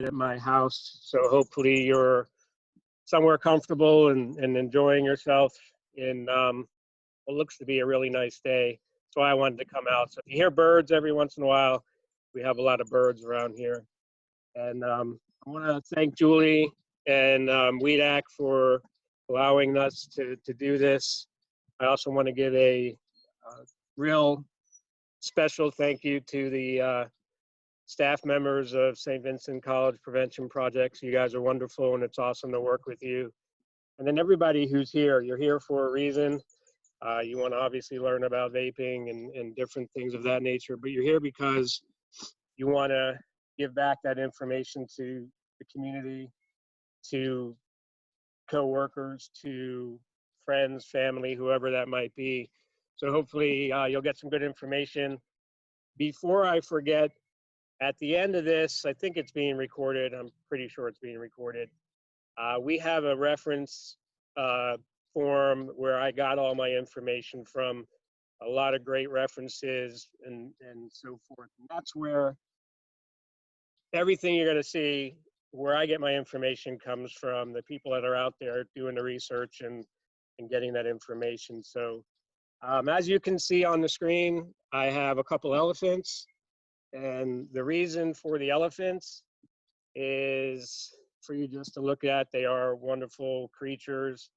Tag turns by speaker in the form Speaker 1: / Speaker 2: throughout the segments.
Speaker 1: at my house. So hopefully you're somewhere comfortable and enjoying yourself in what looks to be a really nice day. So I wanted to come out. So if you hear birds every once in a while, we have a lot of birds around here. And I want to thank Julie and WEDAC for allowing us to do this. I also want to give a real special thank you to the staff members of St. Vincent College Prevention Projects. You guys are wonderful, and it's awesome to work with you. And then everybody who's here, you're here for a reason. You want to obviously learn about vaping and different things of that nature, but you're here because you want to give back that information to the community, to coworkers, to friends, family, whoever that might be. So hopefully you'll get some good information. Before I forget, at the end of this, I think it's being recorded. I'm pretty sure it's being recorded. We have a reference form where I got all my information from, a lot of great references and so forth. And that's where everything you're going to see, where I get my information comes from, the people that are out there doing the research and getting that information. So as you can see on the screen, I have a couple elephants. And the reason for the elephants is for you just to look at. They are wonderful creatures.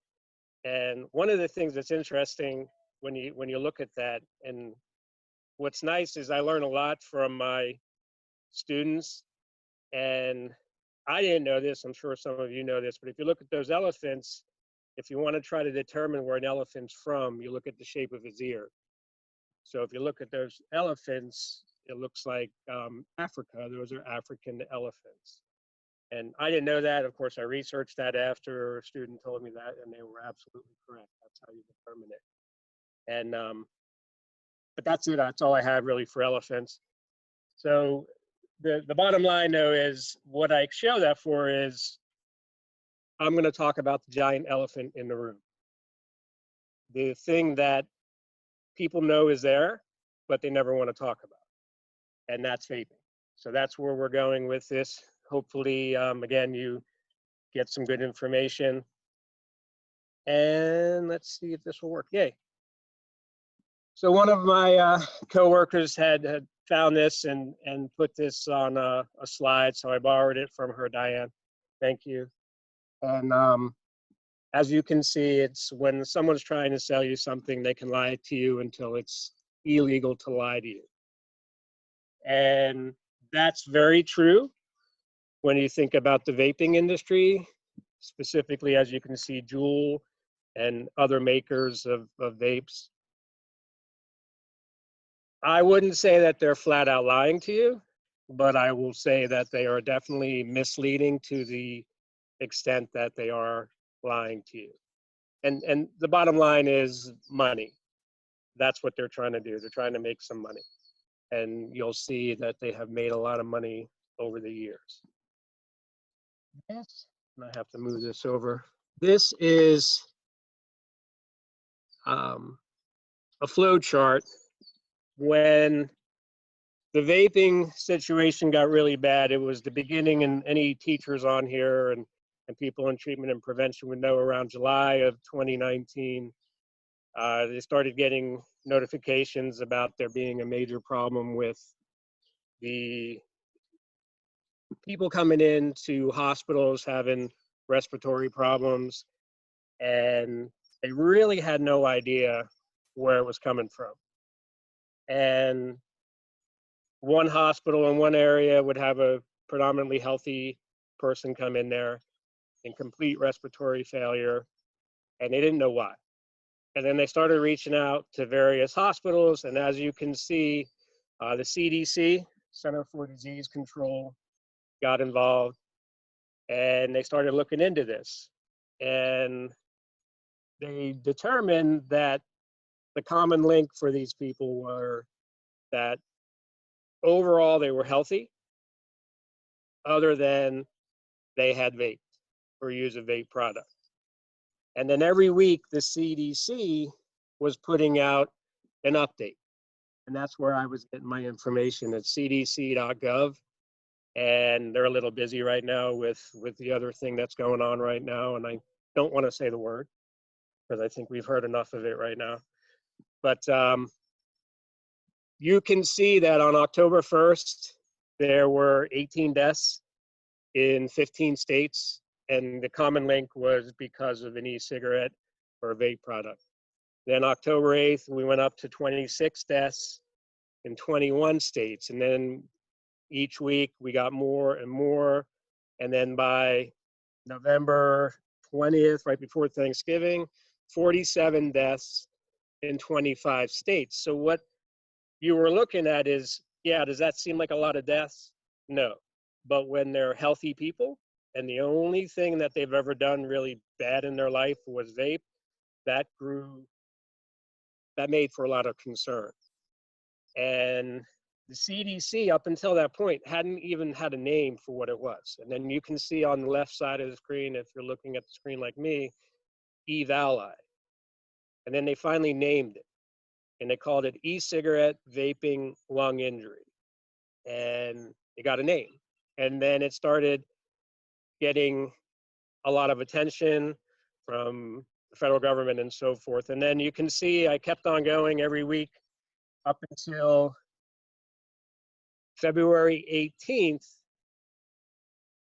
Speaker 1: And one of the things that's interesting when you look at that, and what's nice is I learn a lot from my students. And I didn't know this, I'm sure some of you know this, but if you look at those elephants, if you want to try to determine where an elephant's from, you look at the shape of its ear. So if you look at those elephants, it looks like Africa. Those are African elephants. And I didn't know that. Of course, I researched that after a student told me that, and they were absolutely correct. That's how you determine it. And but that's it. That's all I have really for elephants. So the bottom line, though, is what I show that for is I'm going to talk about the giant elephant in the room. The thing that people know is there, but they never want to talk about. And that's vaping. So that's where we're going with this. Hopefully, again, you get some good information. And let's see if this will work. Yay. So one of my coworkers had found this and put this on a slide. So I borrowed it from her, Diane. Thank you. And as you can see, it's when someone's trying to sell you something, they can lie to you until it's illegal to lie to you. And that's very true when you think about the vaping industry, specifically, as you can see, Juul and other makers of vapes. I wouldn't say that they're flat out lying to you, but I will say that they are definitely misleading to the extent that they are lying to you. And the bottom line is money. That's what they're trying to do. They're trying to make some money. And you'll see that they have made a lot of money over the years. Yes, and I have to move this over. This is a flow chart when the vaping situation got really bad. It was the beginning, and any teachers on here and people in treatment and prevention would know around July of 2019, they started getting notifications about there being a major problem with the people coming into hospitals having respiratory problems, and they really had no idea where it was coming from. And one hospital in one area would have a predominantly healthy person come in there in complete respiratory failure, and they didn't know why. And then they started reaching out to various hospitals, and as you can see, the CDC, Center for Disease Control, got involved, and they started looking into this. And they determined that the common link for these people were that overall they were healthy, other than they had vaped or used a vape product. And then every week the CDC was putting out an update. And that's where I was getting my information at cdc.gov. and they're a little busy right now with the other thing that's going on right now, and I don't want to say the word because I think we've heard enough of it right now. But you can see that on October 1st, there were 18 deaths in 15 states, and the common link was because of an e-cigarette or a vape product. Then October 8th, we went up to 26 deaths in 21 states, and then each week we got more and more, and then by November 20th, right before Thanksgiving, 47 deaths in 25 states. So what you were looking at is, yeah, does that seem like a lot of deaths? No. But when they're healthy people and the only thing that they've ever done really bad in their life was vape, that made for a lot of concern. And the CDC, up until that point, hadn't even had a name for what it was. And then you can see on the left side of the screen, if you're looking at the screen like me, EVALI. And then they finally named it. And they called it e-cigarette vaping lung injury. And it got a name. And then it started getting a lot of attention from the federal government and so forth. And then you can see I kept on going every week up until February 18th.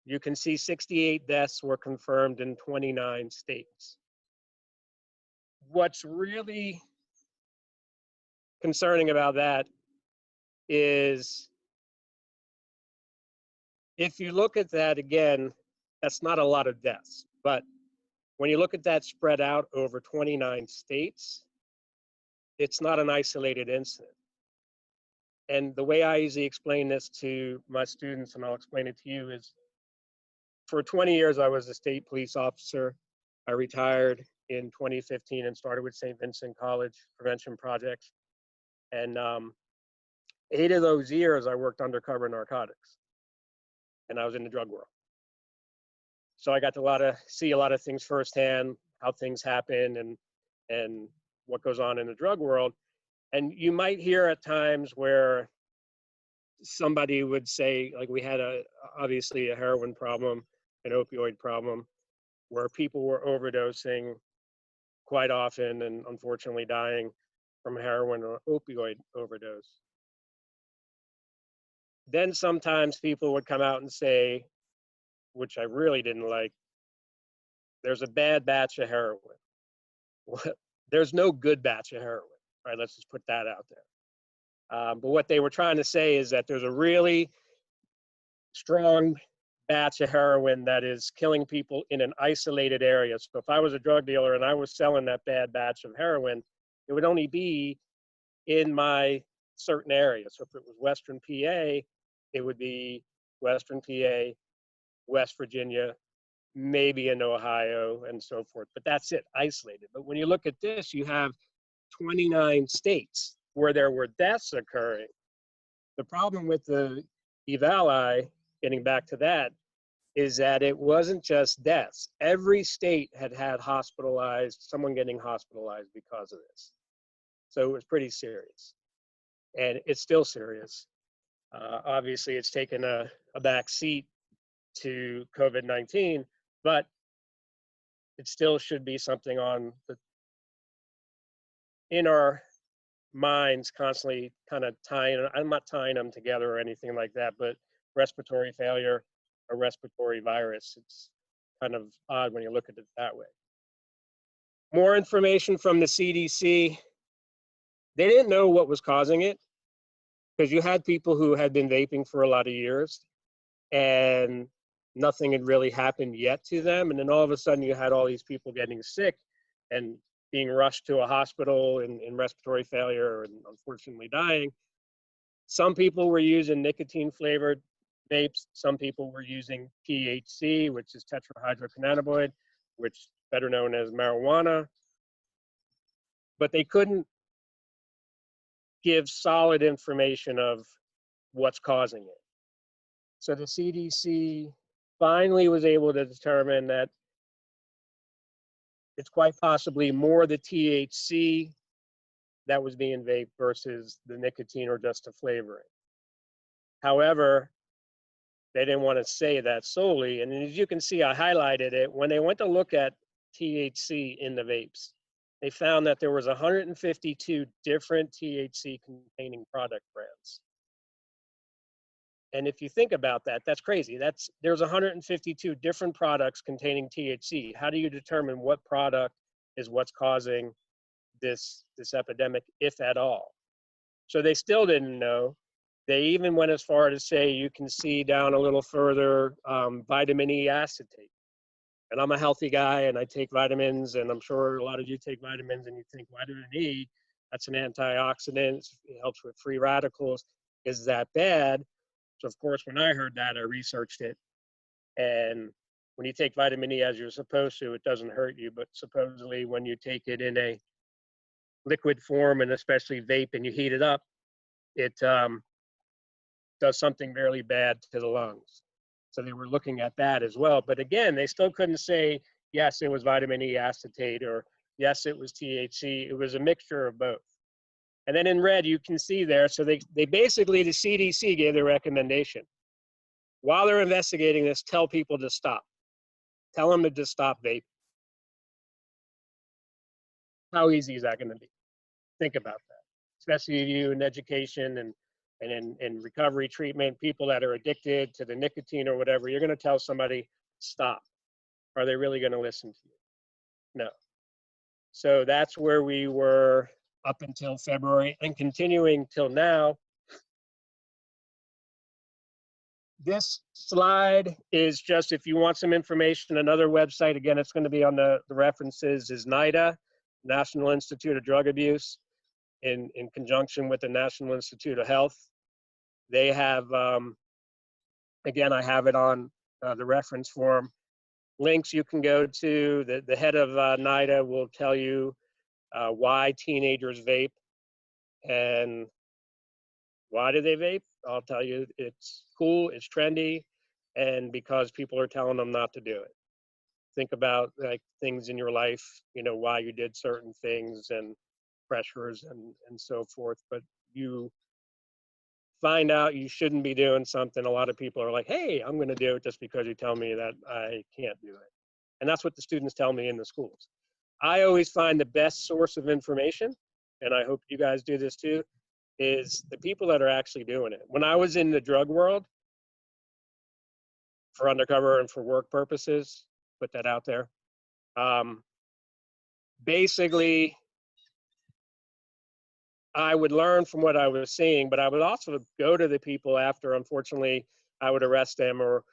Speaker 1: You can see 68 deaths were confirmed in 29 states. What's really concerning about that is if you look at that again, that's not a lot of deaths. But when you look at that spread out over 29 states, it's not an isolated incident. And the way I usually explain this to my students, and I'll explain it to you, is for 20 years, I was a state police officer. I retired in 2015 and started with St. Vincent College Prevention Project. And 8 of those years, I worked undercover narcotics. And I was in the drug world. So I got to see a lot of things firsthand, how things happen and what goes on in the drug world. And you might hear at times where somebody would say, like we had obviously a heroin problem, an opioid problem, where people were overdosing quite often and unfortunately dying from heroin or opioid overdose. Then sometimes people would come out and say, which I really didn't like, there's a bad batch of heroin. There's no good batch of heroin, right? Let's just put that out there. But what they were trying to say is that there's a really strong batch of heroin that is killing people in an isolated area. So if I was a drug dealer and I was selling that bad batch of heroin, it would only be in my certain area. So if it was Western PA, it would be Western PA, West Virginia, maybe in Ohio and so forth, but that's it, isolated. But when you look at this, you have 29 states where there were deaths occurring. The problem with the EVALI, getting back to that, is that it wasn't just deaths. Every state had someone getting hospitalized because of this. So it was pretty serious. And it's still serious. Obviously, it's taken a back seat to COVID-19, but it still should be something in our minds, constantly kind of I'm not tying them together or anything like that, but respiratory failure, a respiratory virus, it's kind of odd when you look at it that way. More information from the CDC. They didn't know what was causing it because you had people who had been vaping for a lot of years and nothing had really happened yet to them. And then all of a sudden you had all these people getting sick and being rushed to a hospital in respiratory failure and unfortunately dying. Some people were using nicotine flavored vapes. Some people were using THC, which is tetrahydrocannabinoid, which is better known as marijuana. But they couldn't give solid information of what's causing it. So the CDC finally was able to determine that it's quite possibly more the THC that was being vaped versus the nicotine or just the flavoring. However, They didn't want to say that solely. And as you can see, I highlighted it. When they went to look at THC in the vapes, they found that there was 152 different THC containing product brands. And if you think about that, that's crazy. There's 152 different products containing THC. How do you determine what product is what's causing this epidemic, if at all? So they still didn't know. They even went as far to say you can see down a little further vitamin E acetate. And I'm a healthy guy and I take vitamins, and I'm sure a lot of you take vitamins and you think vitamin E, that's an antioxidant, it helps with free radicals. Is that bad? So of course, when I heard that, I researched it. And when you take vitamin E as you're supposed to, it doesn't hurt you. But supposedly when you take it in a liquid form, and especially vape, and you heat it up, it does something really bad to the lungs. So they were looking at that as well. But again, they still couldn't say, yes, it was vitamin E acetate, or yes, it was THC. It was a mixture of both. And then in red, you can see there, so they basically, the CDC gave their recommendation. While they're investigating this, tell people to stop. Tell them to just stop vaping. How easy is that going to be? Think about that. Especially you in education and in recovery treatment, people that are addicted to the nicotine or whatever, you're going to tell somebody, stop. Are they really going to listen to you? No. So that's where we were up until February and continuing till now. This slide is just, if you want some information, another website, again, it's going to be on the references, is NIDA, National Institute of Drug Abuse, in conjunction with the National Institute of Health. They have, again, I have it on the reference form. Links you can go to. The head of NIDA will tell you why teenagers vape and why do they vape. I'll tell you, it's cool, it's trendy, and because people are telling them not to do it. Think about like things in your life, you know, why you did certain things and pressures and so forth, but you find out you shouldn't be doing something. A lot of people are like, hey, I'm going to do it just because you tell me that I can't do it. And that's what the students tell me in the schools. I always find the best source of information, and I hope you guys do this too, is the people that are actually doing it. When I was in the drug world, for undercover and for work purposes, put that out there, basically, I would learn from what I was seeing, but I would also go to the people after. Unfortunately, I would arrest them or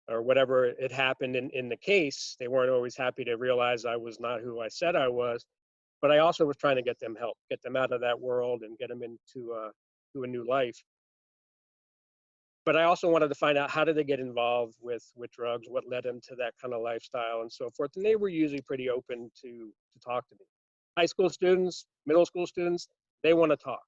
Speaker 1: whatever it happened in the case. They weren't always happy to realize I was not who I said I was, but I also was trying to get them help, get them out of that world and get them into to a new life. But I also wanted to find out, how did they get involved with drugs, what led them to that kind of lifestyle and so forth. And they were usually pretty open to talk to me. High school students, middle school students, they want to talk.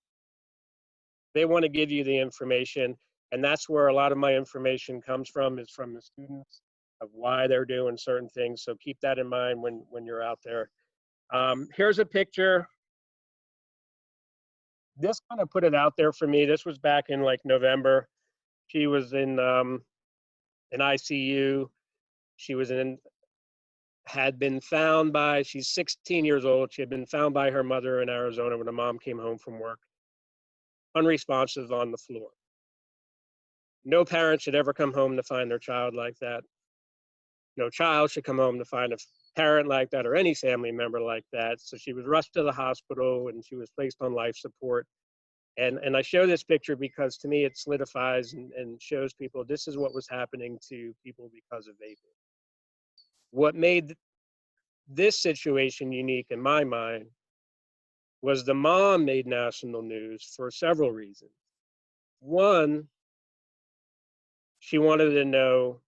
Speaker 1: They want to give you the information. And that's where a lot of my information comes from, is from the students, of why they're doing certain things. So keep that in mind when you're out there. Here's a picture. This kind of put it out there for me. This was back in like November. She was in an ICU. She was had been found by, she's 16 years old. She had been found by her mother in Arizona when the mom came home from work, unresponsive on the floor. No parent should ever come home to find their child like that. No child should come home to find a parent like that, or any family member like that. So she was rushed to the hospital and she was placed on life support. And I show this picture because to me it solidifies and shows people this is what was happening to people because of vaping. What made this situation unique in my mind was the mom made national news for several reasons. One, she wanted to know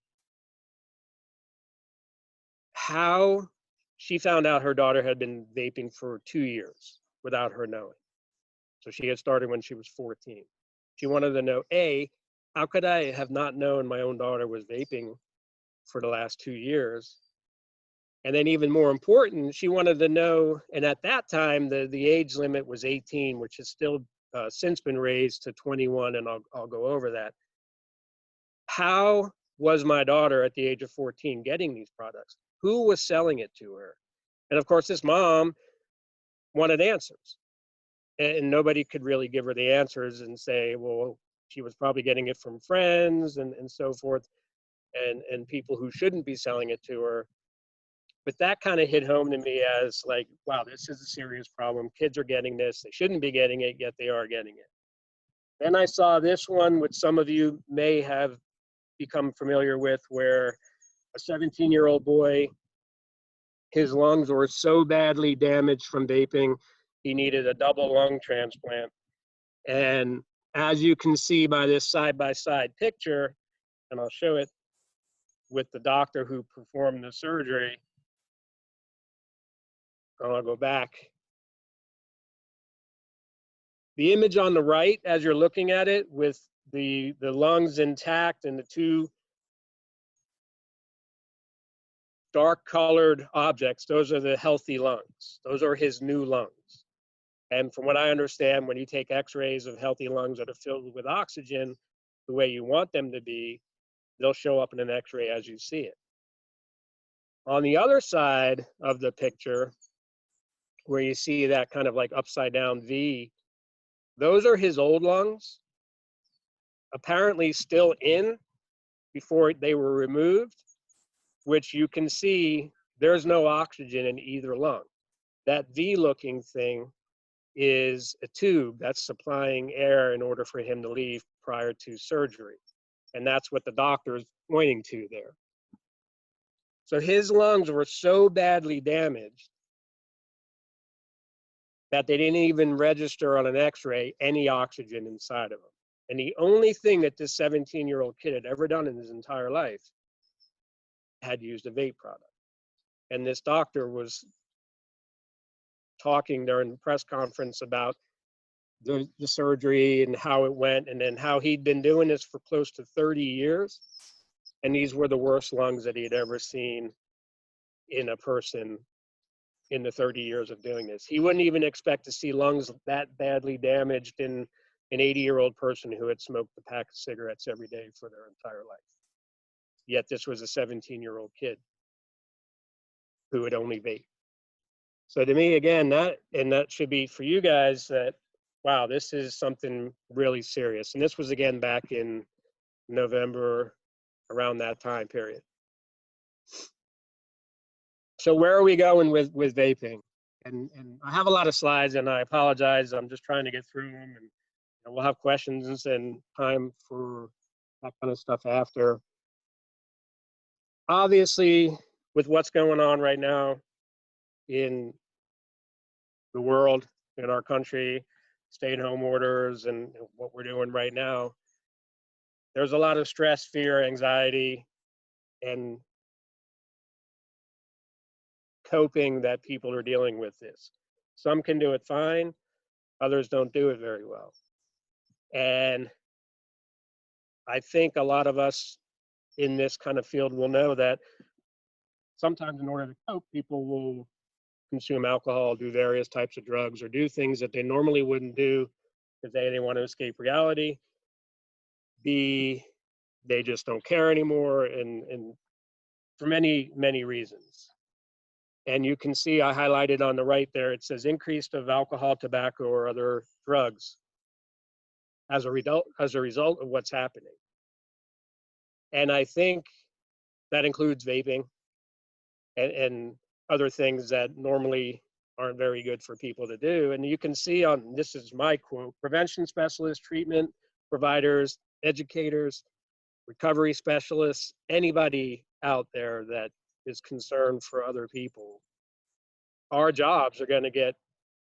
Speaker 1: how she found out her daughter had been vaping for 2 years without her knowing. So she had started when she was 14. She wanted to know, A, how could I have not known my own daughter was vaping for the last 2 years? And then even more important, she wanted to know, and at that time, the age limit was 18, which has still since been raised to 21, and I'll go over that. how was my daughter at the age of 14 getting these products? Who was selling it to her? And of course, this mom wanted answers. And nobody could really give her the answers and say, well, she was probably getting it from friends and so forth, and people who shouldn't be selling it to her. But that kind of hit home to me as like, wow, this is a serious problem. Kids are getting this. They shouldn't be getting it, yet they are getting it. Then I saw this one, which some of you may have become familiar with, where a 17-year-old boy, his lungs were so badly damaged from vaping, he needed a double lung transplant. And as you can see by this side-by-side picture, and I'll show it with the doctor who performed the surgery. I'll go back. The image on the right, as you're looking at it, with the lungs intact and the two dark colored objects, those are the healthy lungs. Those are his new lungs. And from what I understand, when you take x-rays of healthy lungs that are filled with oxygen the way you want them to be, they'll show up in an x-ray as you see it. On the other side of the picture, where you see that kind of like upside down V, those are his old lungs, apparently still in before they were removed, which you can see there's no oxygen in either lung. That V-looking thing is a tube that's supplying air in order for him to leave prior to surgery. And that's what the doctor is pointing to there. So his lungs were so badly damaged that they didn't even register on an x-ray any oxygen inside of them. And the only thing that this 17-year-old kid had ever done in his entire life had used a vape product. And this doctor was talking during the press conference about the surgery and how it went, and then how he'd been doing this for close to 30 years. And these were the worst lungs that he had ever seen in a person in the 30 years of doing this. He wouldn't even expect to see lungs that badly damaged in an 80-year-old person who had smoked a pack of cigarettes every day for their entire life. Yet this was a 17-year-old kid who would only vape. So to me, again, that should be for you guys that, wow, this is something really serious. And this was again back in November, around that time period. So where are we going with vaping? And I have a lot of slides, and I apologize. I'm just trying to get through them, and we'll have questions and time for that kind of stuff after. Obviously, with what's going on right now in the world, in our country, stay-at-home orders, and what we're doing right now, there's a lot of stress, fear, anxiety, and coping that people are dealing with this. Some can do it fine, others don't do it very well. And I think a lot of us in this kind of field will know that sometimes in order to cope, people will consume alcohol, do various types of drugs, or do things that they normally wouldn't do because A, they want to escape reality, B, they just don't care anymore, and for many, many reasons. And you can see I highlighted on the right there, it says increased of alcohol, tobacco, or other drugs as a result of what's happening. And I think that includes vaping and other things that normally aren't very good for people to do. And you can see on, this is my quote, prevention specialists, treatment providers, educators, recovery specialists, anybody out there that is concerned for other people. Our jobs are going to get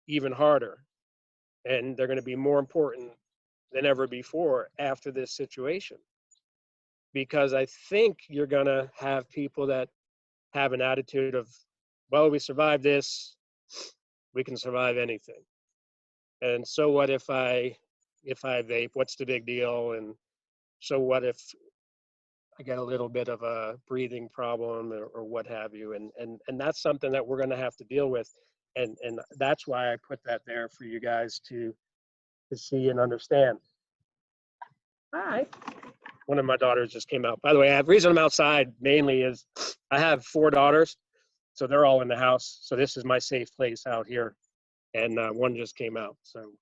Speaker 1: even harder, and they're going to be more important than ever before after this situation. Because I think you're going to have people that have an attitude of, well, we survived this, we can survive anything. And so what if I vape, what's the big deal? And so what if I get a little bit of a breathing problem or what have you? And that's something that we're going to have to deal with. And that's why I put that there for you guys to see and understand. Hi. one of my daughters just came out. By the way, the reason I'm outside mainly is I have 4 daughters, so they're all in the house. So this is my safe place out here, and one just came out. So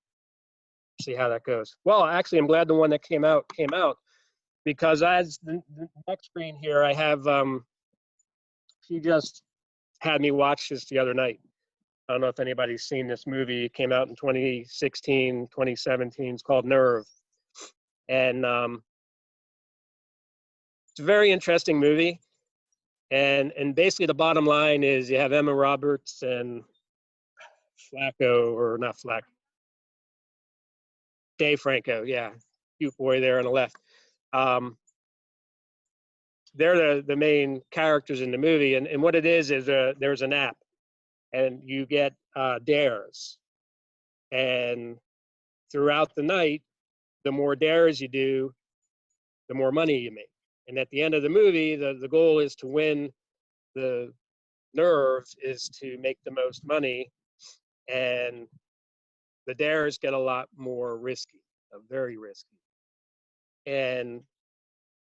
Speaker 1: see how that goes. Well, actually, I'm glad the one that came out, because as the next screen here, I have, she just had me watch this the other night. I don't know if anybody's seen this movie. It came out in 2016, 2017. It's called Nerve. And it's a very interesting movie. And basically the bottom line is you have Emma Roberts and Flacco, or not Flacco, Dave Franco, yeah, cute boy there on the left. They're the main characters in the movie. And what it is there's an app, and you get dares. And throughout the night, the more dares you do, the more money you make. And at the end of the movie, the goal is to win. The nerve is to make the most money, and the dares get a lot more risky, very risky. And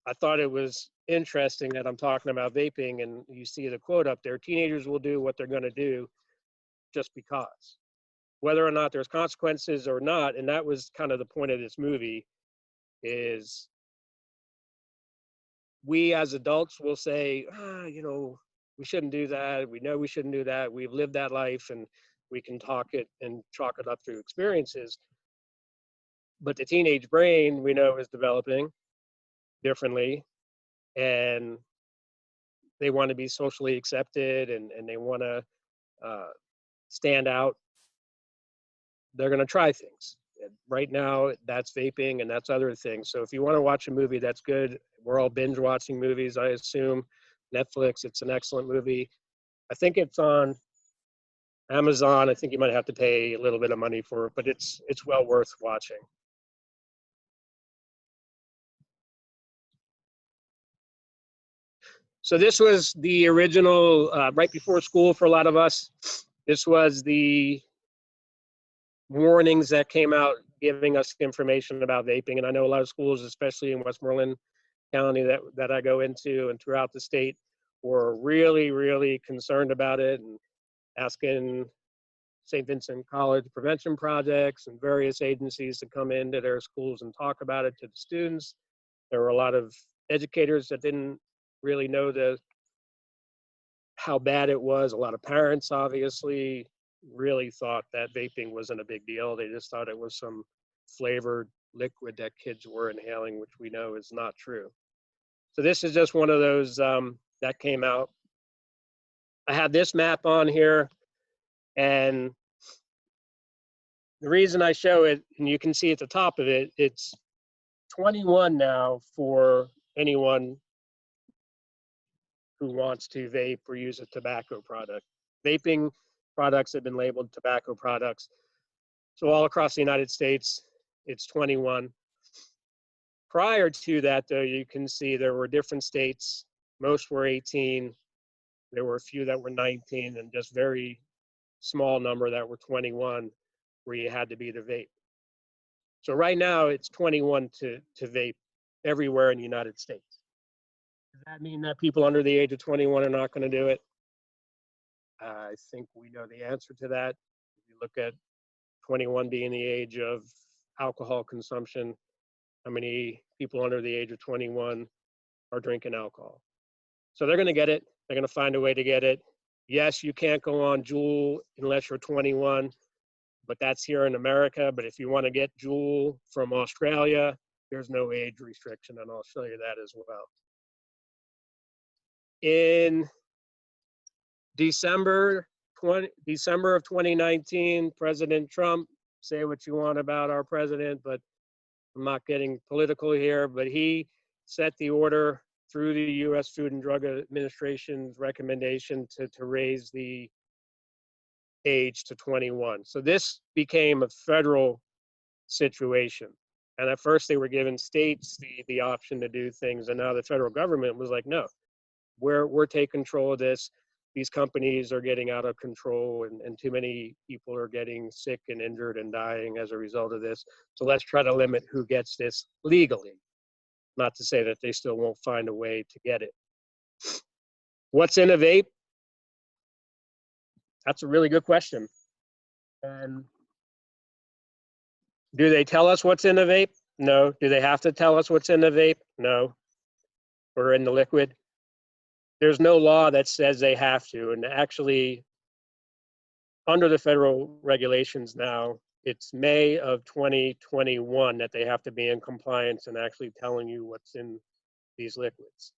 Speaker 1: I thought it was interesting that I'm talking about vaping, and you see the quote up there: teenagers will do what they're going to do just because, whether or not there's consequences or not. And that was kind of the point of this movie, is we as adults will say, you know, we shouldn't do that. We know we shouldn't do that. We've lived that life, and we can talk it and chalk it up through experiences. But the teenage brain, we know, is developing differently, and they want to be socially accepted, and they want to stand out. They're going to try things. And right now, that's vaping, and that's other things. So if you want to watch a movie that's good, we're all binge watching movies, I assume. Netflix, it's an excellent movie. I think it's on Amazon. I think you might have to pay a little bit of money for it, but it's well worth watching. So this was the original, right before school for a lot of us. This was the warnings that came out giving us information about vaping. And I know a lot of schools, especially in Westmoreland County that I go into and throughout the state, were really, really concerned about it, and asking St. Vincent College prevention projects and various agencies to come into their schools and talk about it to the students. There were a lot of educators that didn't really know how bad it was. A lot of parents, obviously, really thought that vaping wasn't a big deal. They just thought it was some flavored liquid that kids were inhaling, which we know is not true. So this is just one of those that came out. I have this map on here, and the reason I show it, and you can see at the top of it, it's 21 now for anyone who wants to vape or use a tobacco product. Vaping products have been labeled tobacco products. So all across the United States, it's 21. Prior to that, though, you can see there were different states. Most were 18. There were a few that were 19, and just very small number that were 21, where you had to be to vape. So right now, it's 21 to vape everywhere in the United States. Does that mean that people under the age of 21 are not going to do it? I think we know the answer to that. If you look at 21 being the age of alcohol consumption, how many people under the age of 21 are drinking alcohol? So they're going to get it. They're going to find a way to get it. Yes, you can't go on Juul unless you're 21, but that's here in America. But if you want to get Juul from Australia, there's no age restriction, and I'll show you that as well. In December of 2019, President Trump, say what you want about our president, but I'm not getting political here, but he set the order through the U.S. Food and Drug Administration's recommendation to raise the age to 21. So this became a federal situation. And at first they were giving states the option to do things, and now the federal government was like, no, we're taking control of this. These companies are getting out of control, and too many people are getting sick and injured and dying as a result of this. So let's try to limit who gets this legally. Not to say that they still won't find a way to get it. What's in a vape? That's a really good question. And do they tell us what's in a vape? No. Do they have to tell us what's in a vape? No. Or in the liquid? There's no law that says they have to. And actually, under the federal regulations now, it's May of 2021 that they have to be in compliance and actually telling you what's in these liquids.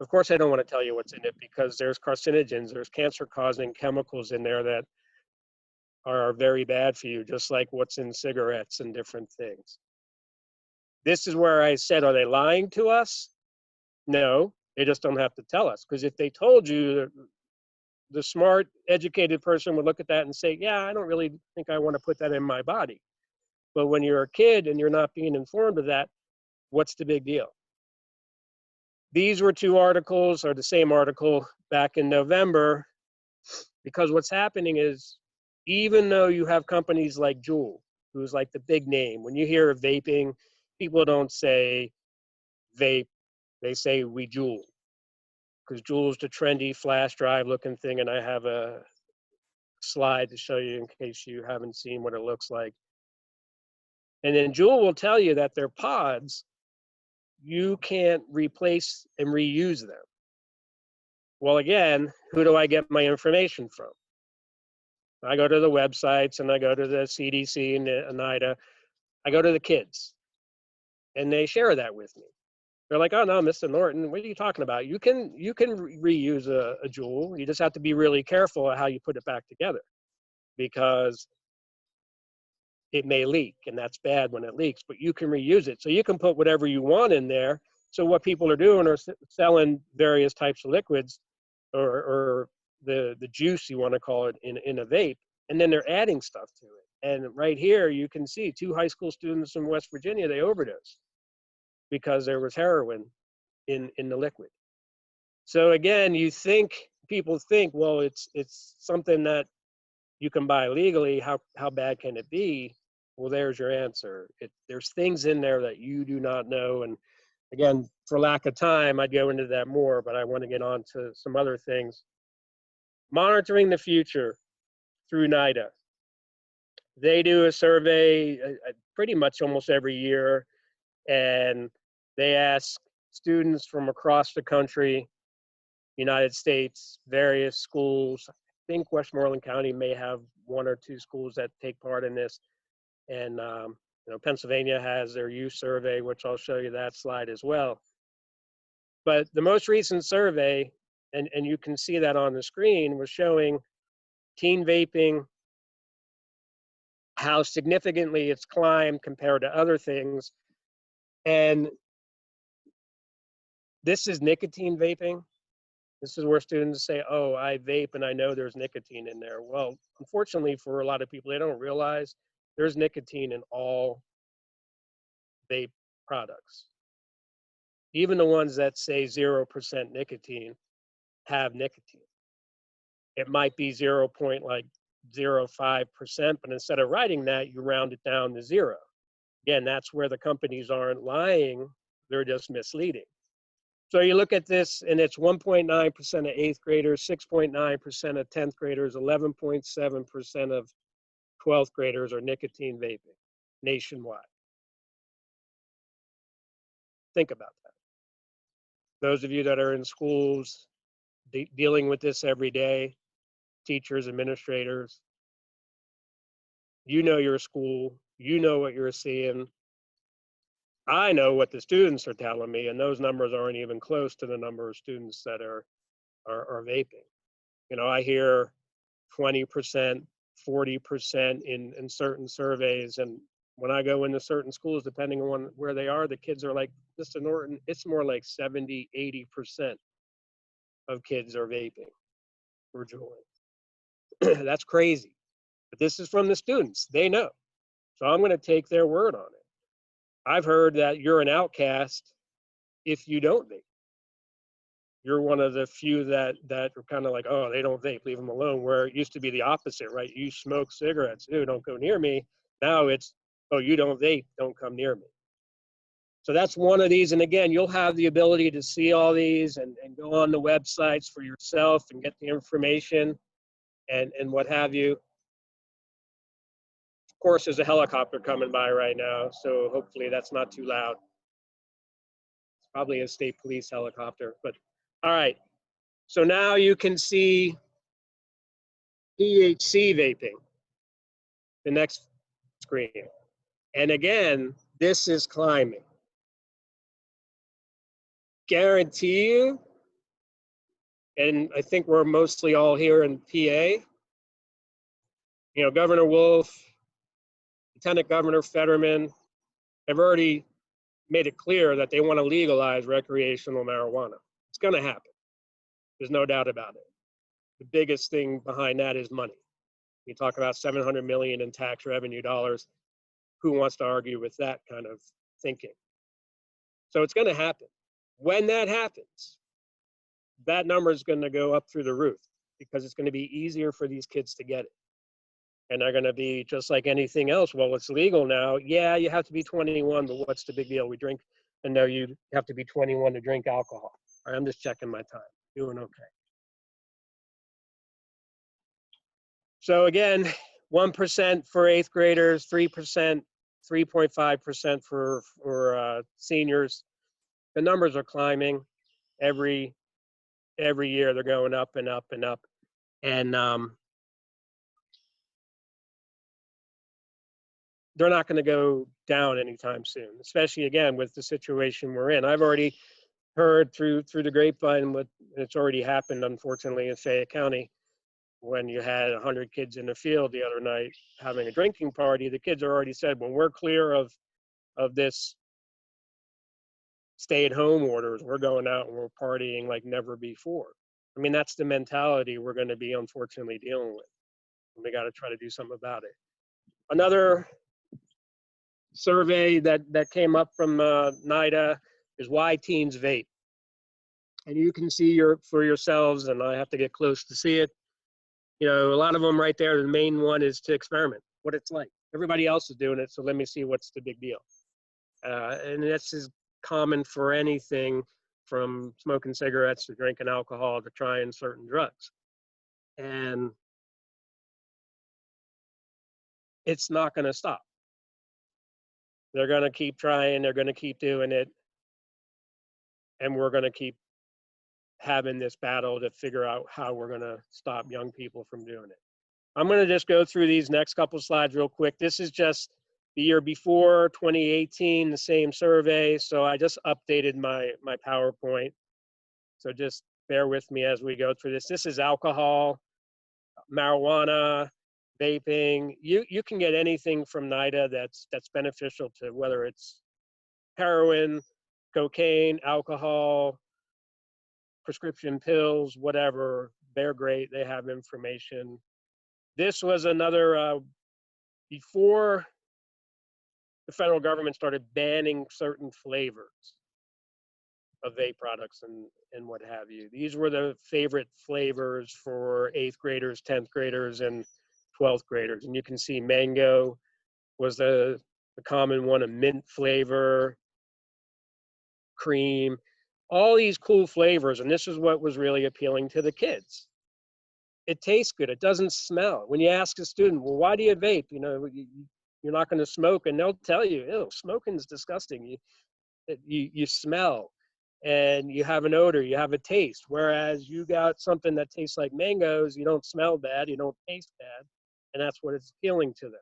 Speaker 1: Of course, I don't want to tell you what's in it because there's carcinogens, there's cancer-causing chemicals in there that are very bad for you, just like what's in cigarettes and different things. This is where I said, are they lying to us? No, they just don't have to tell us. Because if they told you, the smart, educated person would look at that and say, yeah, I don't really think I want to put that in my body. But when you're a kid and you're not being informed of that, what's the big deal? These were two articles, or the same article back in November, because what's happening is, even though you have companies like Juul, who's like the big name, when you hear of vaping, people don't say vape, they say we Juul. Because Juul's the trendy flash drive looking thing, and I have a slide to show you in case you haven't seen what it looks like. And then Juul will tell you that their pods, you can't replace and reuse them. Well, again, who do I get my information from? I go to the websites and I go to the CDC and the NIDA. I go to the kids and they share that with me. They're like, oh no, Mr. Norton, what are you talking about? You can reuse a Juul. You just have to be really careful of how you put it back together because it may leak, and that's bad when it leaks, but you can reuse it. So you can put whatever you want in there. So what people are doing are selling various types of liquids or the juice, you want to call it, in a vape, and then they're adding stuff to it. And right here, you can see 2 high school students from West Virginia, they overdosed because there was heroin in the liquid. So again, people think, well, it's something that you can buy legally. How bad can it be? Well, there's your answer. There's things in there that you do not know. And again, for lack of time, I'd go into that more, but I want to get on to some other things. Monitoring the future through NIDA. They do a survey pretty much almost every year, and they ask students from across the country, United States, various schools. I think Westmoreland County may have 1 or 2 schools that take part in this. And Pennsylvania has their youth survey, which I'll show you that slide as well. But the most recent survey, and you can see that on the screen, was showing teen vaping, how significantly it's climbed compared to other things. And this is nicotine vaping. This is where students say, oh, I vape and I know there's nicotine in there. Well, unfortunately for a lot of people, they don't realize there's nicotine in all vape products. Even the ones that say 0% nicotine have nicotine. It might be 0.05%, but instead of writing that, you round it down to 0. Again, that's where the companies aren't lying, they're just misleading. So you look at this, and it's 1.9% of 8th graders, 6.9% of 10th graders, 11.7% of 12th graders are nicotine vaping nationwide. Think about that. Those of you that are in schools dealing with this every day, teachers, administrators, you know your school, you know what you're seeing. I know what the students are telling me, and those numbers aren't even close to the number of students that are vaping. I hear 20%, 40% in certain surveys, and when I go into certain schools, depending on where they are, the kids are like, Mr. Norton, it's more like 70, 80% of kids are vaping or juuling. That's crazy. But this is from the students. They know. So I'm going to take their word on it. I've heard that you're an outcast if you don't vape. You're one of the few that are kind of like, oh, they don't vape, leave them alone, where it used to be the opposite, right? You smoke cigarettes, ew, don't go near me. Now it's, oh, you don't vape, don't come near me. So that's one of these. And again, you'll have the ability to see all these and go on the websites for yourself and get the information and what have you. Of course, there's a helicopter coming by right now, so hopefully that's not too loud. It's probably a state police helicopter, but all right. So now you can see THC vaping, the next screen. And again, this is climbing. Guarantee you, and I think we're mostly all here in PA, you know, Governor Wolf, Lieutenant Governor Fetterman have already made it clear that they want to legalize recreational marijuana. It's going to happen. There's no doubt about it. The biggest thing behind that is money. You talk about 700 million in tax revenue dollars. Who wants to argue with that kind of thinking? So it's going to happen. When that happens, that number is going to go up through the roof because it's going to be easier for these kids to get it. And they're going to be just like anything else. Well, it's legal now. Yeah, you have to be 21, but what's the big deal? We drink, and no, you have to be 21 to drink alcohol. All right, I'm just checking my time. Doing okay. So again, 1% for 8th graders, 3%, 3.5% for seniors. The numbers are climbing every year. They're going up and up and up. And they're not going to go down anytime soon, especially again with the situation we're in. I've already heard through the grapevine what it's already happened, unfortunately, in Fayette County, when you had 100 kids in the field the other night having a drinking party. The kids already said, when we're clear of this stay-at-home orders, we're going out and we're partying like never before. I mean, that's the mentality we're going to be unfortunately dealing with. And we got to try to do something about it. Another survey that came up from NIDA is why teens vape. And you can see for yourselves, and I have to get close to see it. You know, a lot of them right there, the main one is to experiment, what it's like. Everybody else is doing it, so let me see what's the big deal. And this is common for anything from smoking cigarettes to drinking alcohol to trying certain drugs. And it's not going to stop. They're going to keep trying, they're going to keep doing it, and we're going to keep having this battle to figure out how we're going to stop young people from doing it. I'm going to just go through these next couple slides real quick. This is just the year before, 2018, the same survey. So I just updated my PowerPoint. So just bear with me as we go through this. This is alcohol, marijuana, vaping. You can get anything from NIDA that's beneficial to, whether it's heroin, cocaine, alcohol, prescription pills, whatever. They're great. They have information. This was another, before the federal government started banning certain flavors of vape products and what have you. These were the favorite flavors for 8th graders, 10th graders, and 12th graders. And you can see mango was the common one, a mint flavor, cream, all these cool flavors. And this is what was really appealing to the kids. It tastes good. It doesn't smell. When you ask a student, well, why do you vape? You know, you're not going to smoke, and they'll tell you, ew, smoking is disgusting. You smell, and you have an odor, you have a taste. Whereas you got something that tastes like mangoes, you don't smell bad, you don't taste bad, and that's what is appealing to them.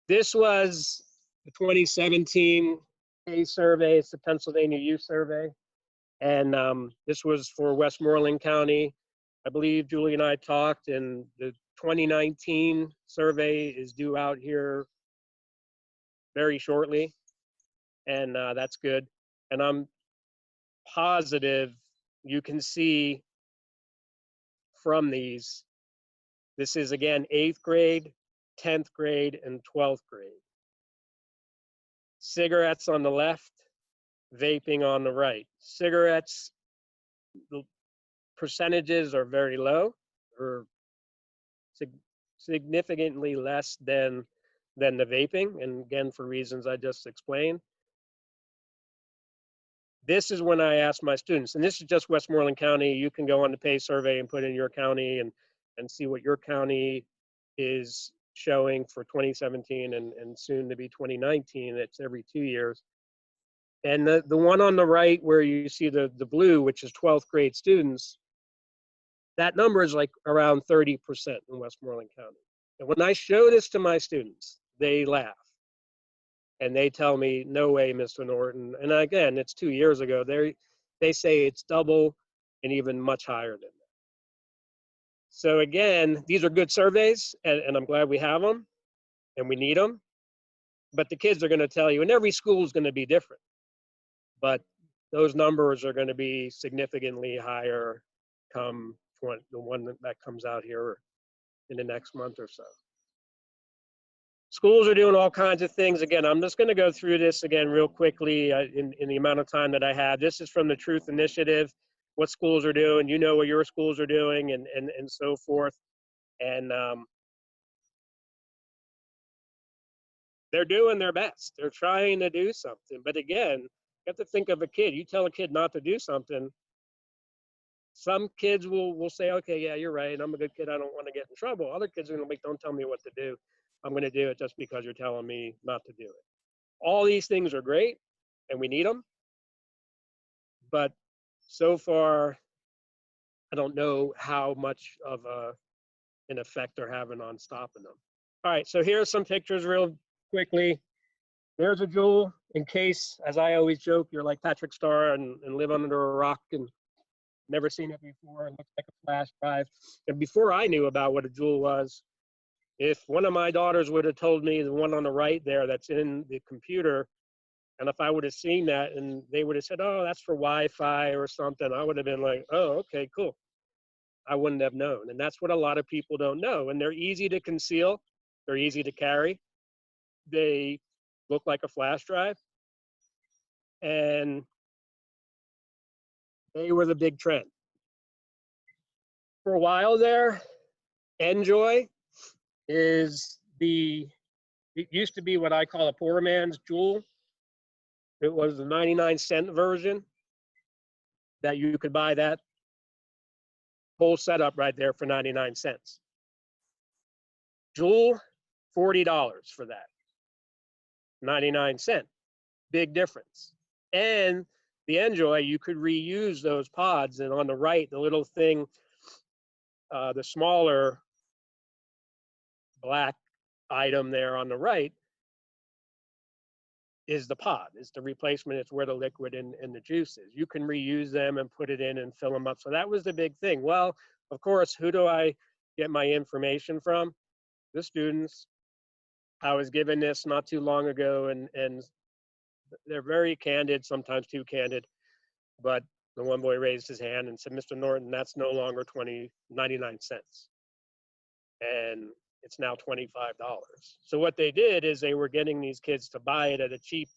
Speaker 1: This was the 2017 A survey. It's the Pennsylvania Youth Survey, and this was for Westmoreland County. I believe Julie and I talked, and the 2019 survey is due out here very shortly, and that's good. And I'm positive you can see from these, this is again 8th grade, 10th grade, and 12th grade. Cigarettes on the left, vaping on the right. Cigarettes, the percentages are very low, or significantly less than than the vaping, and again, for reasons I just explained. This is when I ask my students, and this is just Westmoreland County. You can go on the pay survey and put in your county and see what your county is showing for 2017 and soon to be 2019. It's every 2 years. And the one on the right where you see the blue, which is 12th grade students, that number is like around 30% in Westmoreland County. And when I show this to my students, they laugh. And they tell me, no way, Mr. Norton. And again, it's 2 years ago. They say it's double and even much higher than that. So again, these are good surveys, and I'm glad we have them, and we need them. But the kids are going to tell you, and every school is going to be different. But those numbers are going to be significantly higher come the one that comes out here in the next month or so. Schools are doing all kinds of things. Again, I'm just going to go through this again real quickly in the amount of time that I have. This is from the Truth Initiative, what schools are doing. You know what your schools are doing and so forth. And they're doing their best. They're trying to do something. But again, you have to think of a kid. You tell a kid not to do something, some kids will say, okay, yeah, you're right. I'm a good kid. I don't want to get in trouble. Other kids are going to be, don't tell me what to do. I'm going to do it just because you're telling me not to do it. All these things are great, and we need them. But so far, I don't know how much of an effect they're having on stopping them. All right, so here's some pictures real quickly. There's a Juul, in case, as I always joke, you're like Patrick Starr and live under a rock and never seen it before. It looks like a flash drive. And before I knew about what a Juul was, if one of my daughters would have told me the one on the right there that's in the computer, and if I would have seen that and they would have said, oh, that's for Wi-Fi or something, I would have been like, oh, okay, cool. I wouldn't have known. And that's what a lot of people don't know. And they're easy to conceal. They're easy to carry. They look like a flash drive. And they were the big trend. For a while there, Enjoy it used to be what I call a poor man's Juul. It was the 99-cent version that you could buy that whole setup right there for 99 cents. Juul, $40 for that. 99 cent, big difference. And the Enjoy, you could reuse those pods. And on the right, the little thing, the smaller black item there on the right is the pod, is the replacement. It's where the liquid and the juice is. You can reuse them and put it in and fill them up. So that was the big thing. Well, of course, who do I get my information from? The students. I was given this not too long ago, and they're very candid, sometimes too candid. But the one boy raised his hand and said, Mr. Norton, that's no longer 99 cents. And it's now $25. So what they did is they were getting these kids to buy it at a cheap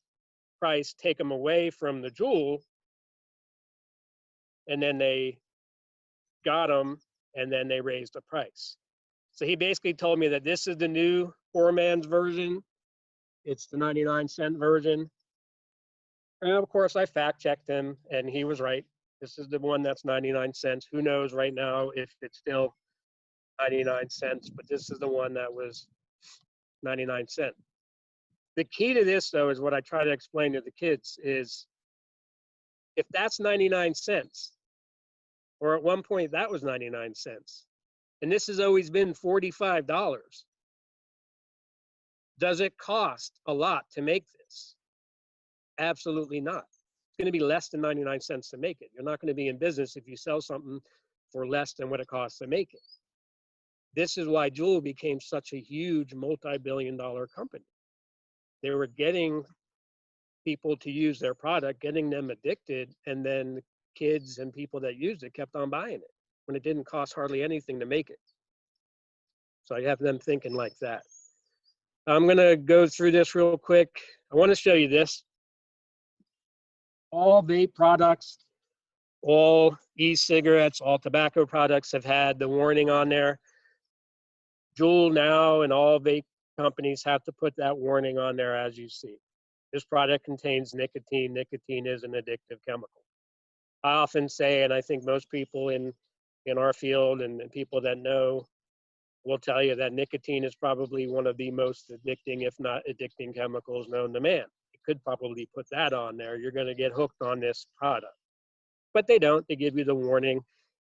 Speaker 1: price, take them away from the Juul, and then they got them, and then they raised the price. So he basically told me that this is the new poor man's version. It's the 99-cent version. And of course, I fact-checked him, and he was right. This is the one that's 99 cents. Who knows right now if it's still 99 cents, but this is the one that was 99 cents. The key to this, though, is what I try to explain to the kids is if that's 99 cents, or at one point that was 99 cents, and this has always been $45, does it cost a lot to make this? Absolutely not. It's going to be less than 99 cents to make it. You're not going to be in business if you sell something for less than what it costs to make it. This is why Juul became such a huge multi-billion-dollar company. They were getting people to use their product, getting them addicted, and then kids and people that used it kept on buying it when it didn't cost hardly anything to make it. So I have them thinking like that. I'm going to go through this real quick. I want to show you this. All vape products, all e-cigarettes, all tobacco products have had the warning on there. Juul now and all vape companies have to put that warning on there as you see. This product contains nicotine. Nicotine is an addictive chemical. I often say, and I think most people in our field and people that know will tell you that nicotine is probably one of the most addicting, if not addicting chemicals known to man. You could probably put that on there. You're going to get hooked on this product. But they don't. They give you the warning.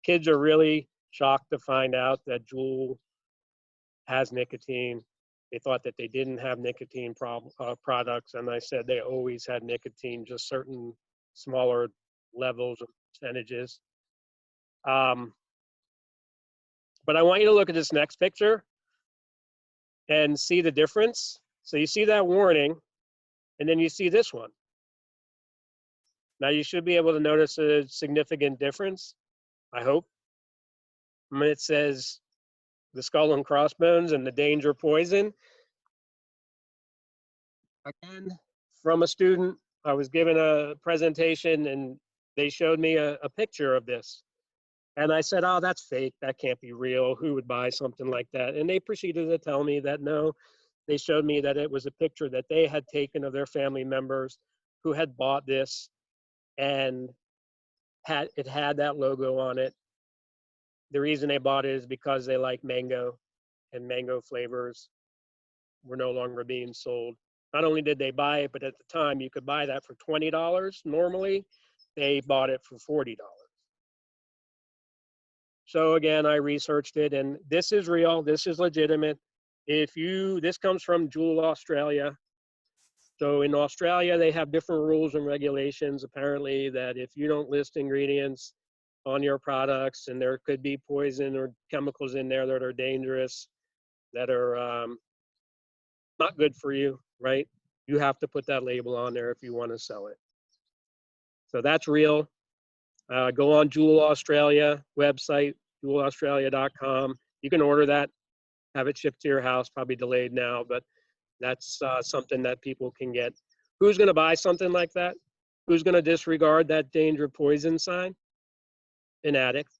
Speaker 1: Kids are really shocked to find out that Juul has nicotine. They thought that they didn't have nicotine products, and I said they always had nicotine, just certain smaller levels or percentages. But I want you to look at this next picture and see the difference. So you see that warning, and then you see this one. Now you should be able to notice a significant difference, I hope. When it says the skull and crossbones and the danger poison. Again, from a student, I was given a presentation and they showed me a picture of this. And I said, oh, that's fake. That can't be real. Who would buy something like that? And they proceeded to tell me that no, they showed me that it was a picture that they had taken of their family members who had bought this and it had that logo on it. The reason they bought it is because they like mango, and mango flavors were no longer being sold. Not only did they buy it, but at the time you could buy that for $20 normally. They bought it for $40. So again, I researched it, and this is real. This is legitimate. This comes from Juul Australia. So in Australia, they have different rules and regulations, apparently, that if you don't list ingredients on your products, and there could be poison or chemicals in there that are dangerous, that are not good for you, right? You have to put that label on there if you want to sell it. So that's real. Go on Juul Australia website, juulaustralia.com. You can order that, have it shipped to your house, probably delayed now, but that's something that people can get. Who's going to buy something like that? Who's going to disregard that danger poison sign? An addict.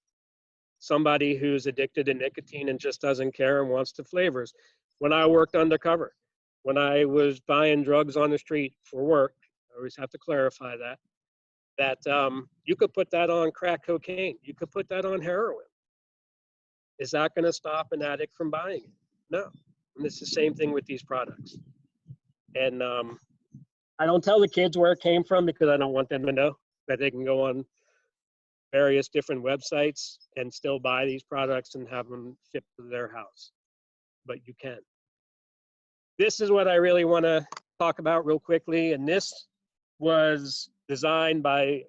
Speaker 1: Somebody who's addicted to nicotine and just doesn't care and wants the flavors. When I worked undercover, when I was buying drugs on the street for work, I always have to clarify that you could put that on crack cocaine. You could put that on heroin. Is that going to stop an addict from buying it? No. And it's the same thing with these products. And I don't tell the kids where it came from because I don't want them to know that they can go on various different websites and still buy these products and have them shipped to their house. But you can. This is what I really want to talk about real quickly. And this was designed by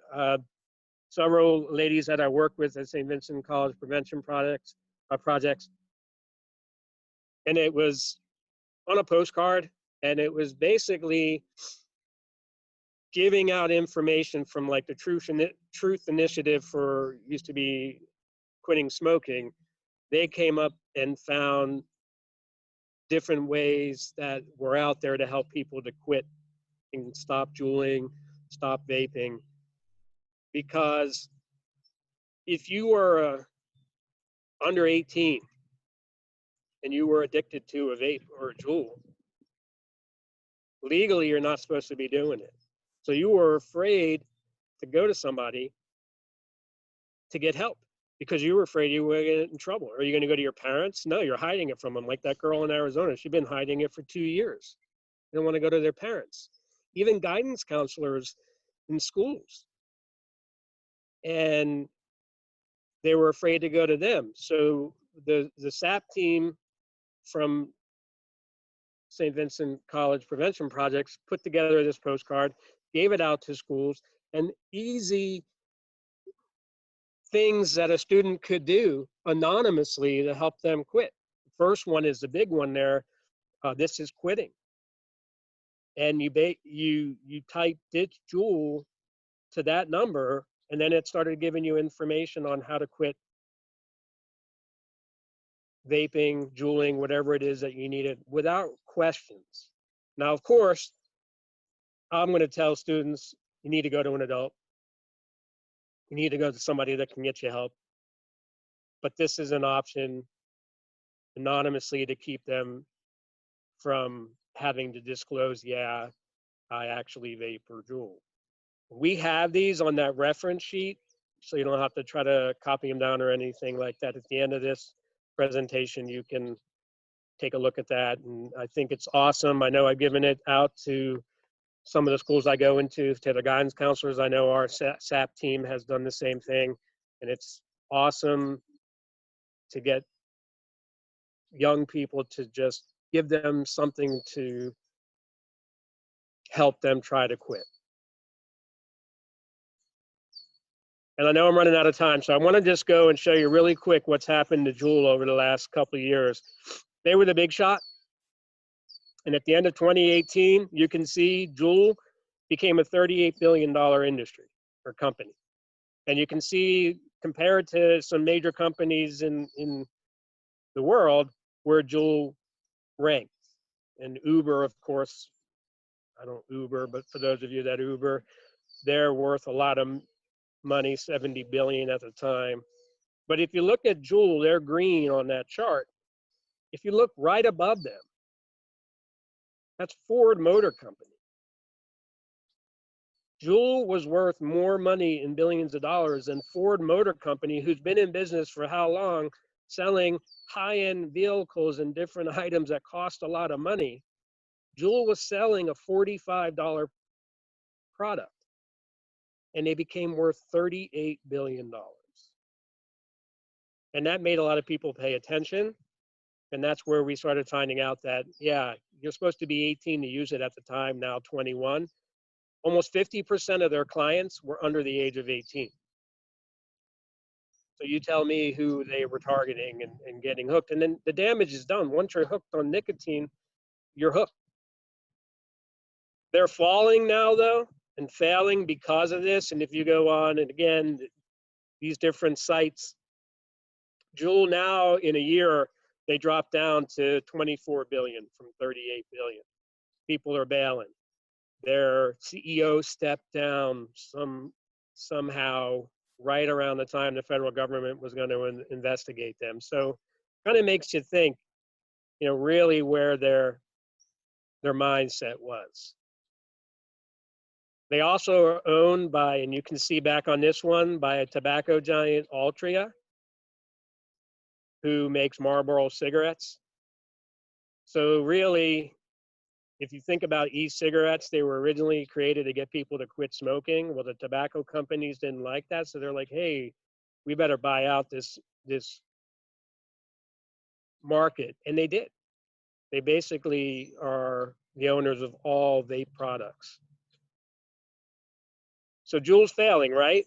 Speaker 1: several ladies that I work with at St. Vincent College Prevention projects. And it was on a postcard, and it was basically giving out information from like the Truth Initiative for, used to be quitting smoking. They came up and found different ways that were out there to help people to quit and stop juuling, stop vaping. Because if you were under 18 and you were addicted to a vape or a Juul, legally you're not supposed to be doing it. So you were afraid to go to somebody to get help because you were afraid you were going to get in trouble. Are you going to go to your parents? No, you're hiding it from them. Like that girl in Arizona, she'd been hiding it for 2 years. They don't want to go to their parents. Even guidance counselors in schools. And they were afraid to go to them. So the SAP team from St. Vincent College Prevention Projects put together this postcard, gave it out to schools, and easy things that a student could do anonymously to help them quit. The first one is the big one there. This is quitting. And you type ditch Juul to that number, and then it started giving you information on how to quit vaping, juuling, whatever it is that you needed without questions. Now, of course, I'm going to tell students, you need to go to an adult. You need to go to somebody that can get you help. But this is an option anonymously to keep them from having to disclose, yeah, I actually vape or Juul. We have these on that reference sheet, so you don't have to try to copy them down or anything like that. At the end of this presentation, you can take a look at that. And I think it's awesome. I know I've given it out to some of the schools I go into, to the guidance counselors. I know our SAP team has done the same thing. And it's awesome to get young people to just give them something to help them try to quit. And I know I'm running out of time, so I want to just go and show you really quick what's happened to Juul over the last couple of years. They were the big shot. And at the end of 2018, you can see Juul became a $38 billion industry or company. And you can see, compared to some major companies in the world, where Juul ranked. And Uber, of course, I don't Uber, but for those of you that Uber, they're worth a lot of money, 70 billion at the time. But if you look at Juul, they're green on that chart. If you look right above them, that's Ford Motor Company. Juul was worth more money in billions of dollars than Ford Motor Company, who's been in business for how long, selling high-end vehicles and different items that cost a lot of money. Juul was selling a $45 product, and they became worth $38 billion. And that made a lot of people pay attention. And that's where we started finding out that, yeah, you're supposed to be 18 to use it at the time, now 21. Almost 50% of their clients were under the age of 18. So you tell me who they were targeting and getting hooked. And then the damage is done. Once you're hooked on nicotine, you're hooked. They're falling now, though, and failing because of this. And if you go on, and again, these different sites, Juul now in a year, they dropped down to 24 billion from 38 billion. People are bailing. Their CEO stepped down somehow right around the time the federal government was going to investigate them. So kind of makes you think, you know, really where their mindset was. They also are owned by, and you can see back on this one, by a tobacco giant, Altria, who makes Marlboro cigarettes. So really, if you think about e-cigarettes, they were originally created to get people to quit smoking. Well, the tobacco companies didn't like that, so they're like, hey, we better buy out this market. And they did. They basically are the owners of all vape products. So Juul's failing, right?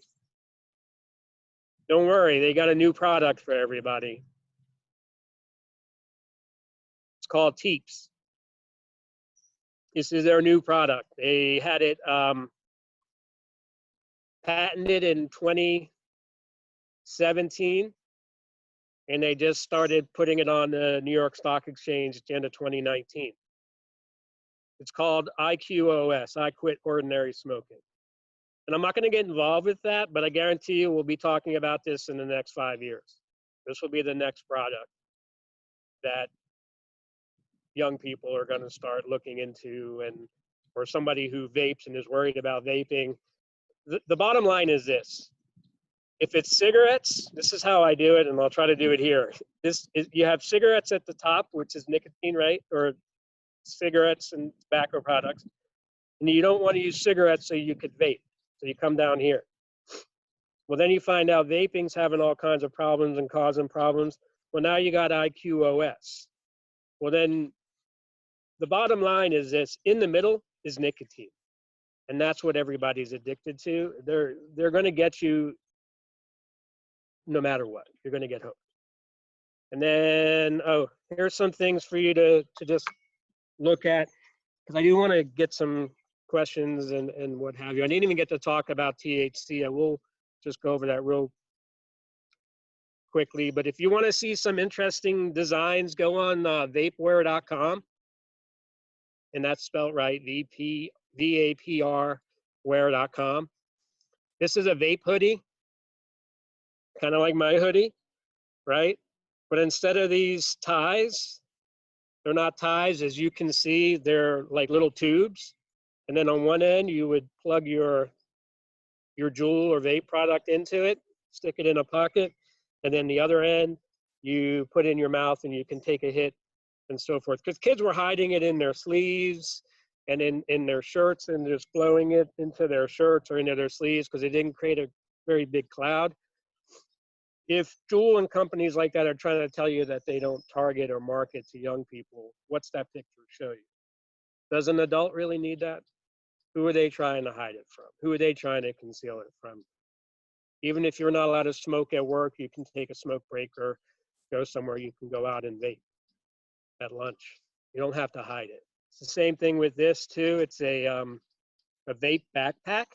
Speaker 1: Don't worry, they got a new product for everybody. It's called Teeps. This is their new product. They had it patented in 2017, and they just started putting it on the New York Stock Exchange at the end of 2019. It's called IQOS, I Quit Ordinary Smoking. And I'm not going to get involved with that, but I guarantee you we'll be talking about this in the next 5 years. This will be the next product that young people are going to start looking into, and or somebody who vapes and is worried about vaping. The bottom line is this. If it's cigarettes, this is how I do it, and I'll try to do it here. You have cigarettes at the top, which is nicotine, right? Or cigarettes and tobacco products. And you don't want to use cigarettes so you could vape. So you come down here. Well, then you find out vaping's having all kinds of problems and causing problems. Well, now you got IQOS. Well, then the bottom line is this. In the middle is nicotine. And that's what everybody's addicted to. They're going to get you no matter what. You're going to get hooked. And then, oh, here's some things for you to just look at, because I do want to get some questions and what have you. I didn't even get to talk about THC. I will just go over that real quickly. But if you want to see some interesting designs, go on vapeware.com. And that's spelled right, V-A-P-R wear.com. This is a vape hoodie, kind of like my hoodie, right? But instead of these ties, They're not ties, as you can see, they're like little tubes. And then on one end, you would plug your Juul or vape product into it, stick it in a pocket, and then the other end, you put in your mouth and you can take a hit and so forth. Because kids were hiding it in their sleeves and in their shirts and just blowing it into their shirts or into their sleeves because it didn't create a very big cloud. If Juul and companies like that are trying to tell you that they don't target or market to young people, what's that picture show you? Does an adult really need that? Who are they trying to hide it from? Who are they trying to conceal it from? Even if you're not allowed to smoke at work, you can take a smoke break or go somewhere you can go out and vape at lunch. You don't have to hide it. It's the same thing with this too. It's a vape backpack.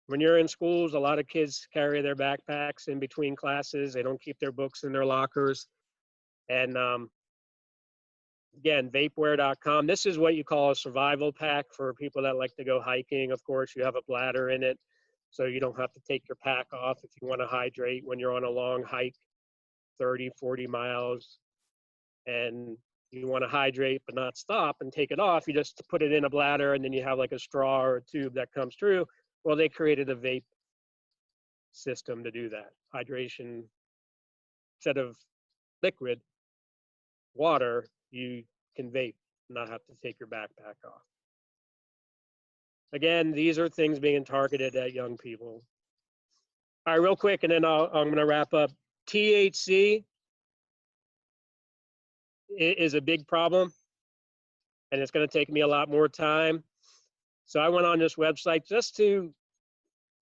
Speaker 1: When you're in schools, a lot of kids carry their backpacks in between classes. They don't keep their books in their lockers. And again, vapeware.com. This is what you call a survival pack for people that like to go hiking. Of course, you have a bladder in it, so you don't have to take your pack off if you want to hydrate when you're on a long hike, 30, 40 miles, and you want to hydrate but not stop and take it off. You just put it in a bladder, and then you have like a straw or a tube that comes through. Well, they created a vape system to do that. Hydration, instead of liquid, water, you can vape, not have to take your backpack off. Again, these are things being targeted at young people. All right, real quick, and then I'm going to wrap up. THC is a big problem, and it's going to take me a lot more time. So I went on this website just to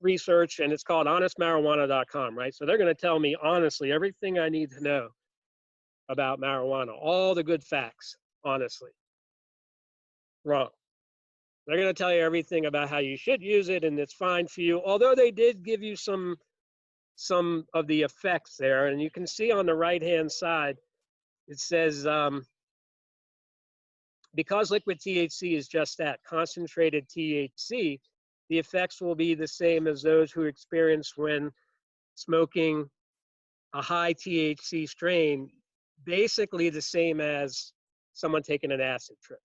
Speaker 1: research, and it's called honestmarijuana.com, right? So they're going to tell me honestly everything I need to know about marijuana, all the good facts, honestly. Wrong. They're going to tell you everything about how you should use it and it's fine for you, although they did give you some of the effects there. And you can see on the right-hand side, it says, because liquid THC is just that, concentrated THC, the effects will be the same as those who experience when smoking a high THC strain, basically the same as someone taking an acid trip.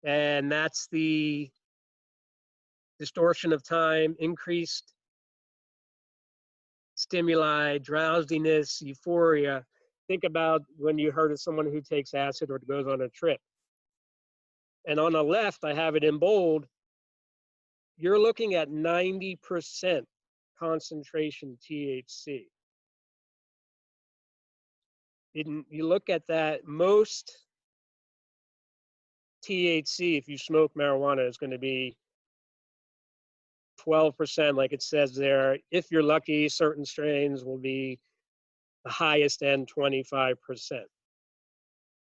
Speaker 1: And that's the distortion of time, increased stimuli, drowsiness, euphoria. Think about when you heard of someone who takes acid or goes on a trip. And on the left, I have it in bold, you're looking at 90% concentration THC. You look at that, most THC, if you smoke marijuana, is going to be 12%, like it says there. If you're lucky, certain strains will be the highest end, 25%.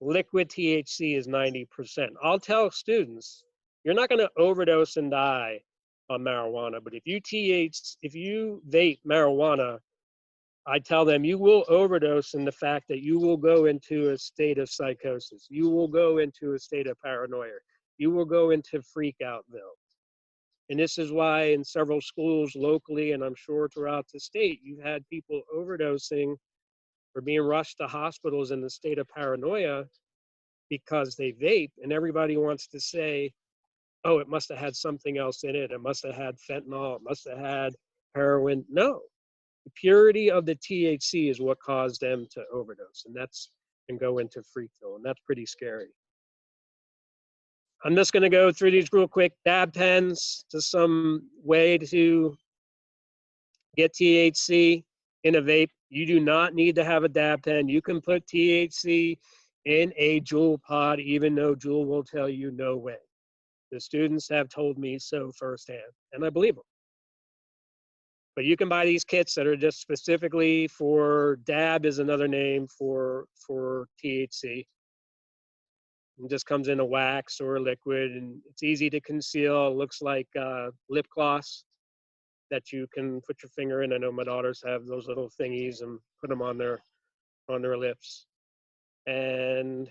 Speaker 1: Liquid THC is 90%. I'll tell students, you're not going to overdose and die on marijuana, but if you vape marijuana, I tell them you will overdose in the fact that you will go into a state of psychosis. You will go into a state of paranoia. You will go into freak outville. And this is why in several schools locally, and I'm sure throughout the state, you've had people overdosing or being rushed to hospitals in the state of paranoia because they vape, and everybody wants to say, oh, it must have had something else in it. It must have had fentanyl. It must have had heroin. No, the purity of the THC is what caused them to overdose, and go into freakville, and that's pretty scary. I'm just going to go through these real quick. Dab pens, just some way to get THC in a vape. You do not need to have a dab pen. You can put THC in a Juul pod, even though Juul will tell you no way. The students have told me so firsthand, and I believe them. But you can buy these kits that are just specifically for dab, is another name for THC. It just comes in a wax or a liquid, and it's easy to conceal. It looks like lip gloss that you can put your finger in. I know my daughters have those little thingies and put them on their lips. And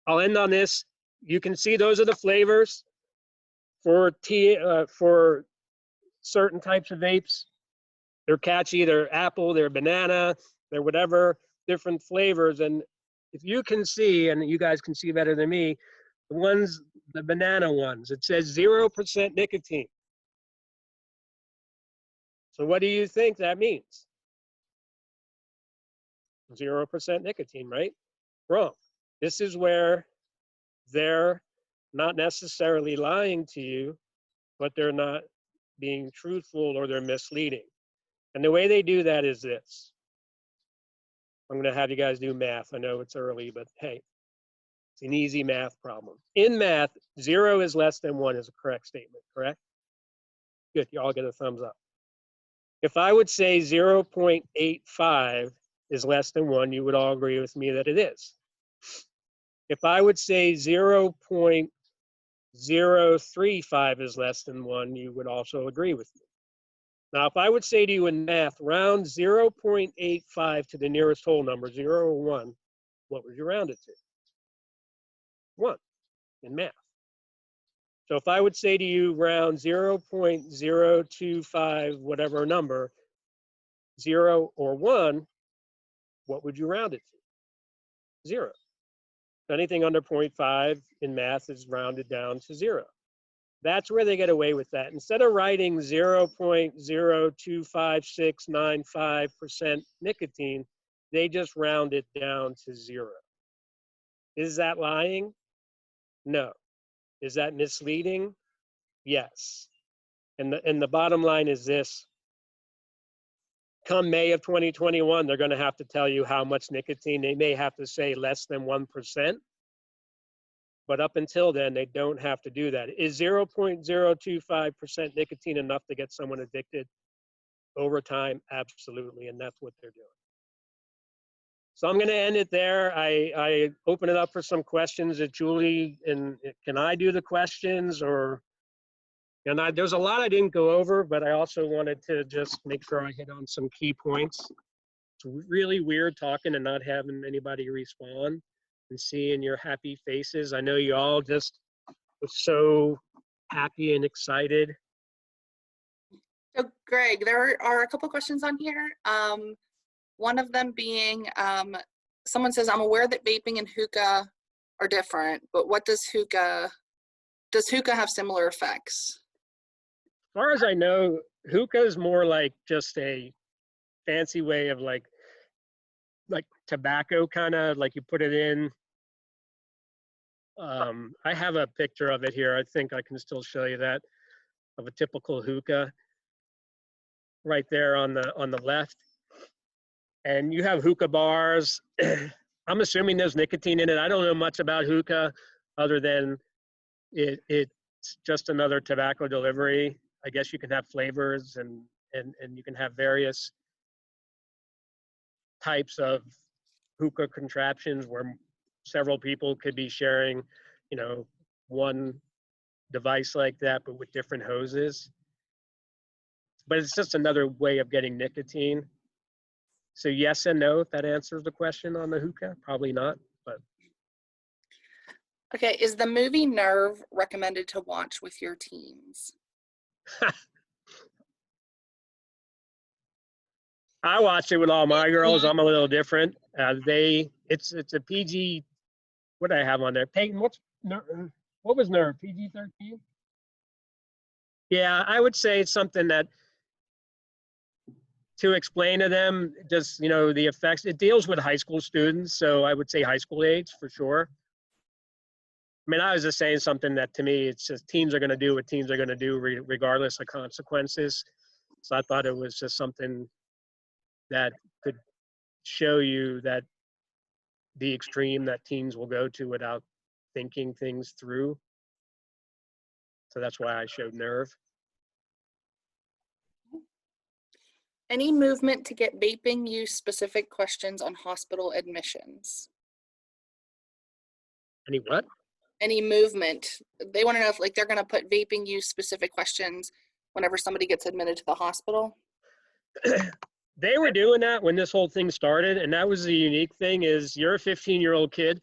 Speaker 1: I'll end on this. You can see those are the flavors for certain types of vapes. They're catchy, they're apple, they're banana, they're whatever, different flavors. And if you can see, and you guys can see better than me, the banana ones, it says 0% nicotine. So what do you think that means? 0% nicotine, right? Wrong. This is where they're not necessarily lying to you, but they're not being truthful or they're misleading. And the way they do that is this. I'm going to have you guys do math. I know it's early, but hey, it's an easy math problem. In math, 0 is less than 1 is a correct statement, correct? Good, you all get a thumbs up. If I would say 0.85 is less than 1, you would all agree with me that it is. If I would say 0.035 is less than 1, you would also agree with me. Now, if I would say to you in math, round 0.85 to the nearest whole number, 0 or 1, what would you round it to? 1 in math. So if I would say to you round 0.025, whatever number, 0 or 1, what would you round it to? 0. Anything under 0.5 in math is rounded down to 0. That's where they get away with that. Instead of writing 0.025695% nicotine, they just round it down to 0. Is that lying? No. Is that misleading? Yes. And the bottom line is this. Come May of 2021, they're going to have to tell you how much nicotine. They may have to say less than 1%. But up until then, they don't have to do that. Is 0.025% nicotine enough to get someone addicted? Over time, absolutely, and that's what they're doing. So I'm going to end it there. I open it up for some questions that Julie, and can I do the questions? Or, and there's a lot I didn't go over, but I also wanted to just make sure I hit on some key points. It's really weird talking and not having anybody respond and seeing your happy faces. I know you all just were so happy and excited.
Speaker 2: So Greg, there are a couple questions on here. One of them being, someone says, I'm aware that vaping and hookah are different, but what does hookah have similar effects?
Speaker 1: As far as I know, hookah is more like just a fancy way of like tobacco, kind of like you put it in. I have a picture of it here. I think I can still show you that, of a typical hookah right there on the left. And you have hookah bars. I'm assuming there's nicotine in it. I don't know much about hookah other than it's just another tobacco delivery. I guess you can have flavors and you can have various types of hookah contraptions where several people could be sharing, one device like that, but with different hoses. But it's just another way of getting nicotine. So yes and no, if that answers the question on the hookah. Probably not, but.
Speaker 2: Okay, is the movie Nerve recommended to watch with your teens?
Speaker 1: I watched it with all my girls. I'm a little different. It's a PG. What do I have on there? Peyton, what was Nerve? PG-13? Yeah, I would say it's something that, to explain to them just, the effects. It deals with high school students, so I would say high school age for sure. I mean, I was just saying something that, to me, it's just teens are going to do what teens are going to do regardless of consequences. So I thought it was just something that could show you that the extreme that teens will go to without thinking things through. So that's why I showed Nerve.
Speaker 2: Any movement to get vaping use specific questions on hospital admissions?
Speaker 1: Any what?
Speaker 2: Any movement. They want to know if they're going to put vaping use specific questions whenever somebody gets admitted to the hospital.
Speaker 1: They were doing that when this whole thing started, and that was the unique thing is you're a 15-year-old kid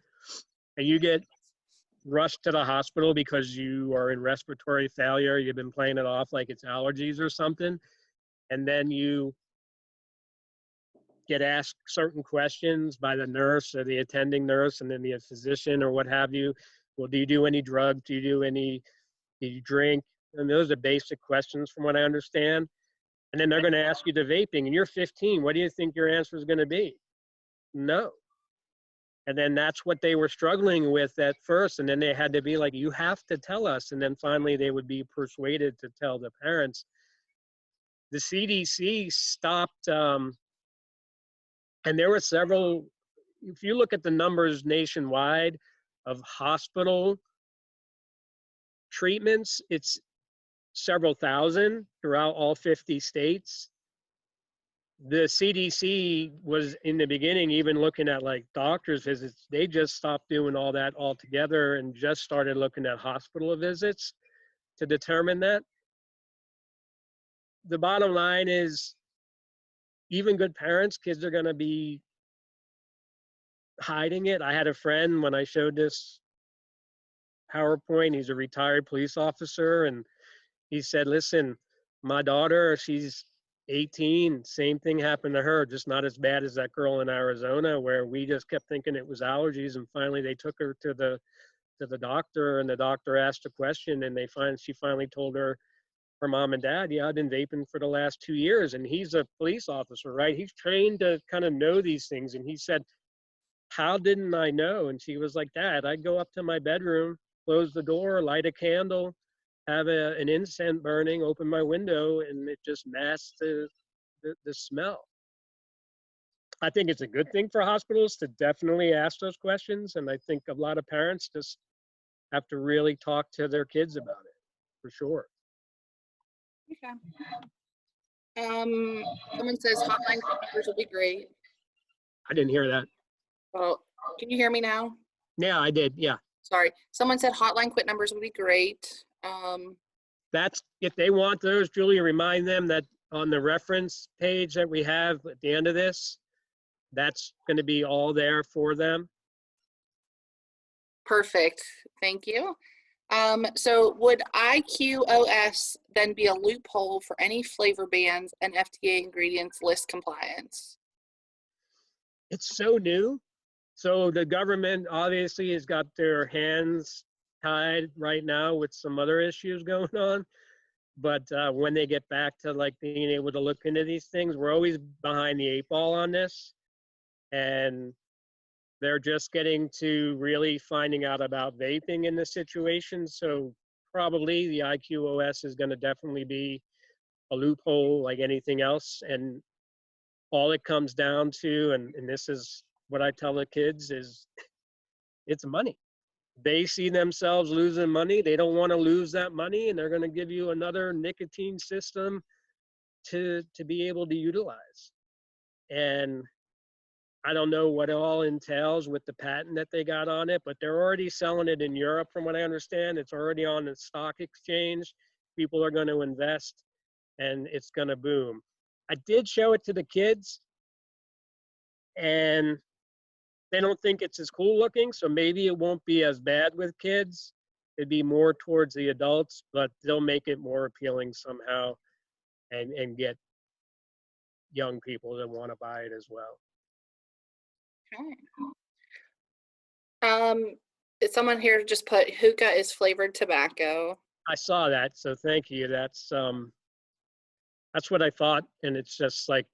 Speaker 1: and you get rushed to the hospital because you are in respiratory failure. You've been playing it off like it's allergies or something. And then you get asked certain questions by the nurse or the attending nurse and then the physician or what have you. Well, do you do any drugs? Do you drink? And those are basic questions from what I understand. And then they're going to ask you the vaping, and you're 15. What do you think your answer is going to be? No. And then that's what they were struggling with at first. And then they had to be like, you have to tell us. And then finally they would be persuaded to tell the parents. The CDC stopped, and there were several, if you look at the numbers nationwide of hospital treatments, it's several thousand throughout all 50 states. The CDC was in the beginning even looking at like doctor's visits. They just stopped doing all that altogether and just started looking at hospital visits to determine that. The bottom line is, even good parents, kids are going to be hiding it. I had a friend, when I showed this PowerPoint, he's a retired police officer, and he said, listen, my daughter, she's 18, same thing happened to her, just not as bad as that girl in Arizona, where we just kept thinking it was allergies, and finally they took her to the doctor, and the doctor asked a question, and she finally told her mom and dad, yeah, I've been vaping for the last 2 years. And he's a police officer, right? He's trained to kind of know these things. And he said, how didn't I know? And she was like, Dad, I'd go up to my bedroom, close the door, light a candle, have an incense burning, open my window, and it just masks the smell. I think it's a good thing for hospitals to definitely ask those questions. And I think a lot of parents just have to really talk to their kids about it, for sure.
Speaker 2: Okay. Someone says hotline numbers would be great.
Speaker 1: I didn't hear that.
Speaker 2: Well, can you hear me now?
Speaker 1: Yeah, I did. Yeah.
Speaker 2: Sorry. Someone said hotline quit numbers would be great.
Speaker 1: That's, if they want those, Julia, remind them that on the reference page that we have at the end of this, that's going to be all there for them.
Speaker 2: Perfect. Thank you. So would IQOS then be a loophole for any flavor bans and FDA ingredients list compliance?
Speaker 1: It's so new. So the government obviously has got their hands tied right now with some other issues going on. But when they get back to like being able to look into these things, we're always behind the 8 ball on this. And they're just getting to really finding out about vaping in this situation. So probably the IQOS is going to definitely be a loophole like anything else. And all it comes down to, and this is what I tell the kids, is it's money. They see themselves losing money. They don't want to lose that money, and they're going to give you another nicotine system to be able to utilize. And I don't know what it all entails with the patent that they got on it, but they're already selling it in Europe, from what I understand. It's already on the stock exchange. People are going to invest, and it's going to boom. I did show it to the kids, and they don't think it's as cool looking, so maybe it won't be as bad with kids. It'd be more towards the adults, but they'll make it more appealing somehow and get young people to want to buy it as well.
Speaker 2: Okay. Someone here just put hookah is flavored tobacco.
Speaker 1: I saw that, so thank you. That's what I thought, and it's just like,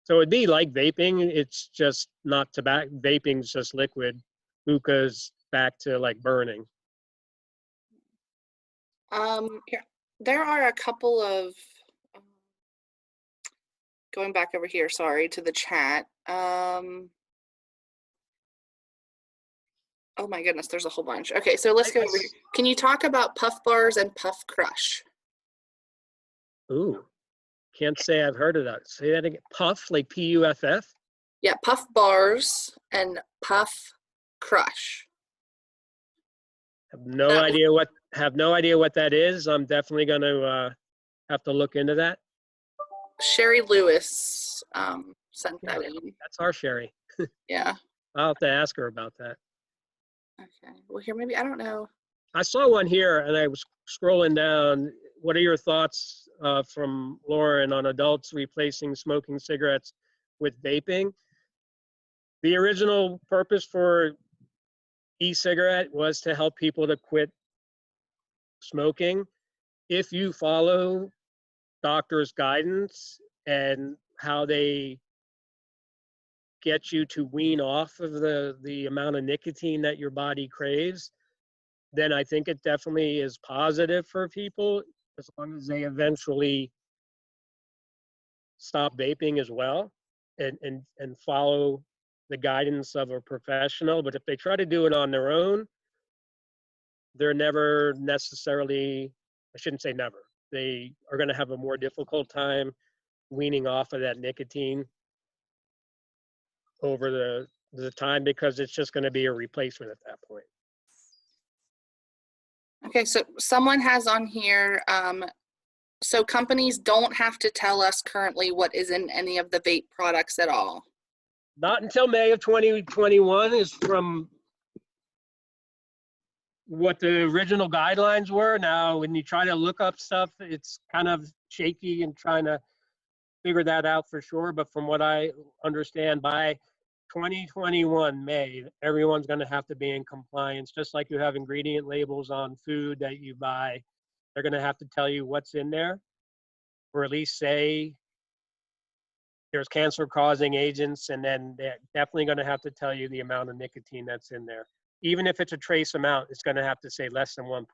Speaker 1: so it'd be like vaping. It's just not tobacco. Vaping's just liquid. Hookah's back to like burning.
Speaker 2: Here, there are a couple of going back over here. Sorry, to the chat. Oh my goodness, there's a whole bunch. Okay, so let's go over here. Can you talk about puff bars and puff crush?
Speaker 1: Ooh, can't say I've heard of that. Say that again. Puff, like P-U-F-F?
Speaker 2: Yeah, puff bars and puff crush.
Speaker 1: Have no idea what that is. I'm definitely going to have to look into that.
Speaker 2: Sherry Lewis sent that in.
Speaker 1: That's our Sherry.
Speaker 2: Yeah.
Speaker 1: I'll have to ask her about that.
Speaker 2: Okay. Well, here, maybe, I don't know.
Speaker 1: I saw one here, and I was scrolling down. What are your thoughts from Lauren on adults replacing smoking cigarettes with vaping. The original purpose for e-cigarette was to help people to quit smoking. If you follow doctors' guidance and how they get you to wean off of the amount of nicotine that your body craves, then I think it definitely is positive for people as long as they eventually stop vaping as well and follow the guidance of a professional. But if they try to do it on their own, they're never necessarily, I shouldn't say never, they are going to have a more difficult time weaning off of that nicotine over the time, because it's just going to be a replacement at that point.
Speaker 2: Okay, so someone has on here, so companies don't have to tell us currently what is in any of the vape products at all.
Speaker 1: Not until May of 2021 is from what the original guidelines were. Now, when you try to look up stuff, it's kind of shaky and trying to figure that out for sure. But from what I understand, by 2021 May, everyone's going to have to be in compliance, just like you have ingredient labels on food that you buy. They're going to have to tell you what's in there, or at least say there's cancer-causing agents, and then they're definitely going to have to tell you the amount of nicotine that's in there. Even if it's a trace amount, it's going to have to say less than 1%.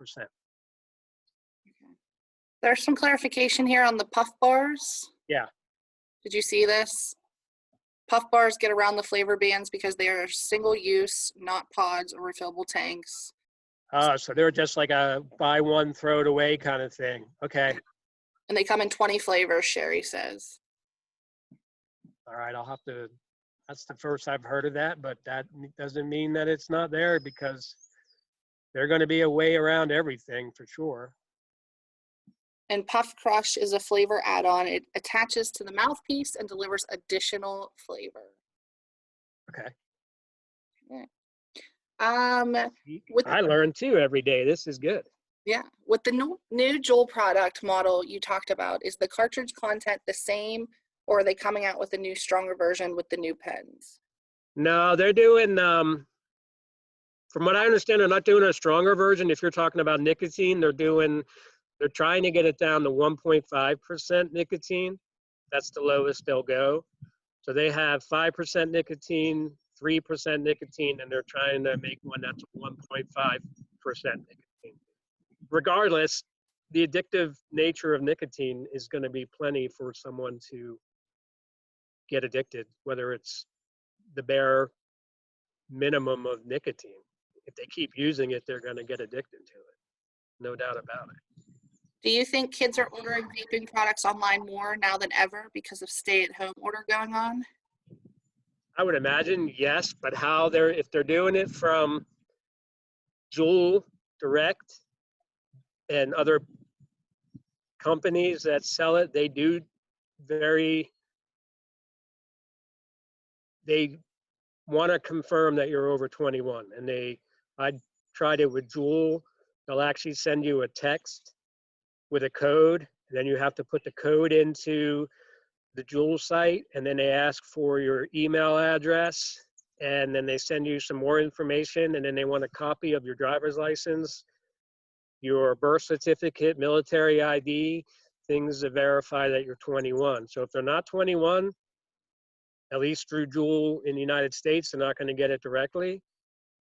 Speaker 2: There's some clarification here on the puff bars.
Speaker 1: Yeah.
Speaker 2: Did you see this? Puff bars get around the flavor bans because they are single use, not pods or refillable tanks.
Speaker 1: Oh, so they're just like a buy one, throw it away kind of thing. Okay.
Speaker 2: And they come in 20 flavors, Sherry says.
Speaker 1: All right, I'll have to, that's the first I've heard of that, but that doesn't mean that it's not there, because there's going to be a way around everything for sure.
Speaker 2: And Puff Crush is a flavor add-on. It attaches to the mouthpiece and delivers additional flavor.
Speaker 1: Okay.
Speaker 2: Yeah.
Speaker 1: I learn too every day. This is good.
Speaker 2: Yeah. With the new Juul product model you talked about, is the cartridge content the same, or are they coming out with a new, stronger version with the new pens?
Speaker 1: No, they're doing, from what I understand, they're not doing a stronger version. If you're talking about nicotine, they're trying to get it down to 1.5% nicotine. That's the lowest they'll go. So they have 5% nicotine, 3% nicotine, and they're trying to make one that's 1.5% nicotine. Regardless, the addictive nature of nicotine is going to be plenty for someone to get addicted, whether it's the bare minimum of nicotine. If they keep using it, they're going to get addicted to it. No doubt about it.
Speaker 2: Do you think kids are ordering vaping products online more now than ever because of stay-at-home order going on?
Speaker 1: I would imagine yes, but if they're doing it from Juul direct and other companies that sell it, they want to confirm that you're over 21. And I tried it with Juul. They'll actually send you a text with a code, and then you have to put the code into the Juul site, and then they ask for your email address, and then they send you some more information, and then they want a copy of your driver's license, your birth certificate, military ID, things to verify that you're 21. So if they're not 21, at least through Juul in the United States, they're not going to get it directly.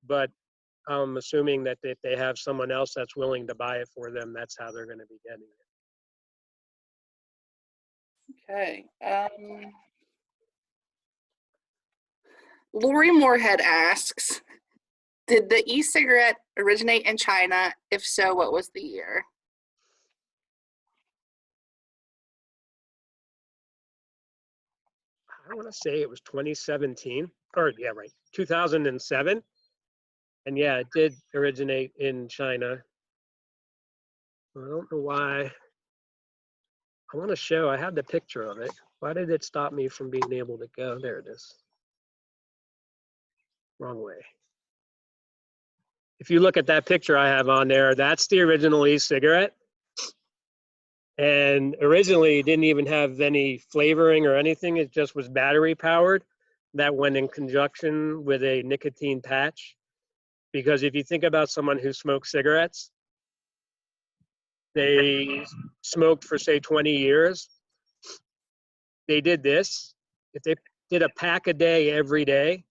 Speaker 1: But I'm assuming that if they have someone else that's willing to buy it for them, that's how they're going to be getting it.
Speaker 2: Okay. Lori Moorhead asks, did the e-cigarette originate in China? If so, what was the year?
Speaker 1: I want to say it was 2017, or yeah, right, 2007. And yeah, it did originate in China. I don't know why. I want to show, I have the picture of it. Why did it stop me from being able to go? There it is. Wrong way. If you look at that picture I have on there, that's the original e-cigarette. And originally it didn't even have any flavoring or anything. It just was battery powered. That went in conjunction with a nicotine patch. Because if you think about someone who smokes cigarettes, they smoked for say 20 years. They did this. If they did a pack a day every day,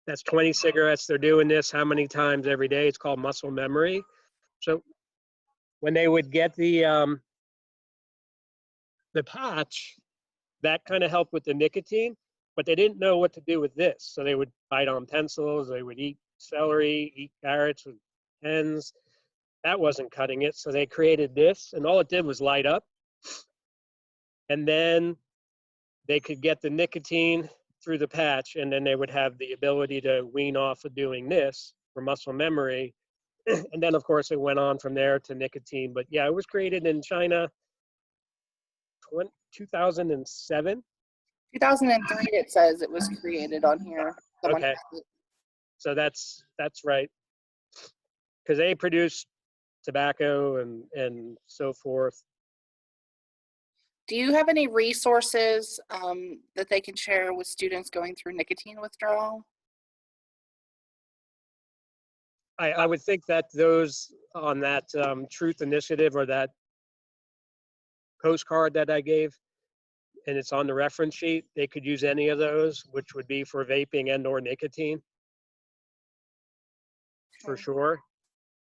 Speaker 1: that's 20 cigarettes. They're doing this how many times every day? It's called muscle memory. So when they would get the patch, that kind of helped with the nicotine, but they didn't know what to do with this. So they would bite on pencils, they would eat celery, eat carrots with pens. That wasn't cutting it. So they created this, and all it did was light up. And then they could get the nicotine through the patch, and then they would have the ability to wean off of doing this for muscle memory. And then, of course, it went on from there to nicotine. But yeah, it was created in China 2007.
Speaker 2: 2003, it says it was created on here. Someone
Speaker 1: Okay,
Speaker 2: has it.
Speaker 1: so that's right, because they produce tobacco and so forth.
Speaker 2: Do you have any resources that they can share with students going through nicotine withdrawal?
Speaker 1: I would think that those on that Truth Initiative or that postcard that I gave, and it's on the reference sheet, they could use any of those, which would be for vaping and or nicotine, for sure.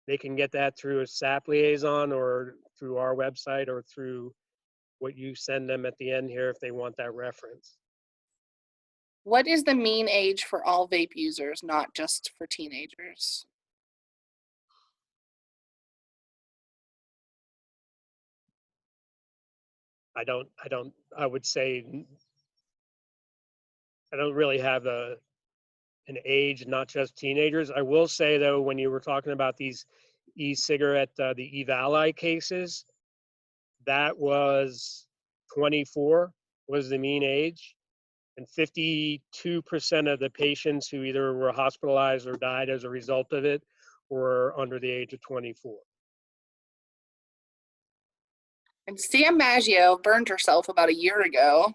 Speaker 1: They can get that through a SAP liaison or through our website or through what you send them at the end here if they want that reference.
Speaker 2: What is the mean age for all vape users, not just for teenagers?
Speaker 1: I would say I don't really have an age, not just teenagers. I will say though, when you were talking about these e-cigarette, the EVALI cases, that was 24 was the mean age. And 52% of the patients who either were hospitalized or died as a result of it were under the age of 24.
Speaker 2: And Sam Maggio burned herself about a year ago,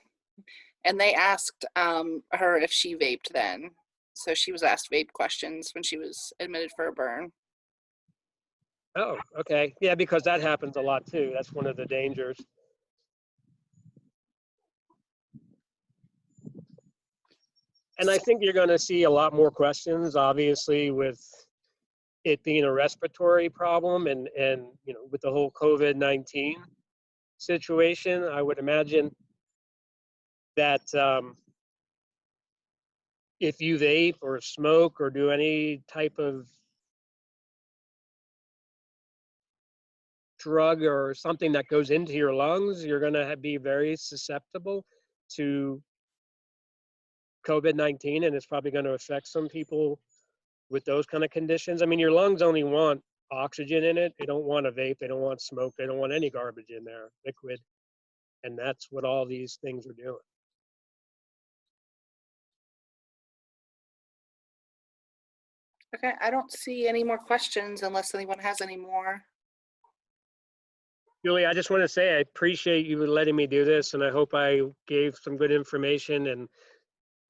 Speaker 2: and they asked her if she vaped then. So she was asked vape questions when she was admitted for a burn.
Speaker 1: Oh, okay. Yeah, because that happens a lot too. That's one of the dangers. And I think you're going to see a lot more questions, obviously, with it being a respiratory problem and you know, with the whole COVID-19 situation. I would imagine that if you vape or smoke or do any type of drug or something that goes into your lungs, you're going to be very susceptible to COVID-19, and it's probably going to affect some people with those kind of conditions. I mean, your lungs only want oxygen in it. They don't want a vape. They don't want smoke. They don't want any garbage in there, liquid. And that's what all these things are doing.
Speaker 2: Okay, I don't see any more questions unless anyone has any more.
Speaker 1: Julie, I just want to say I appreciate you letting me do this, and I hope I gave some good information. And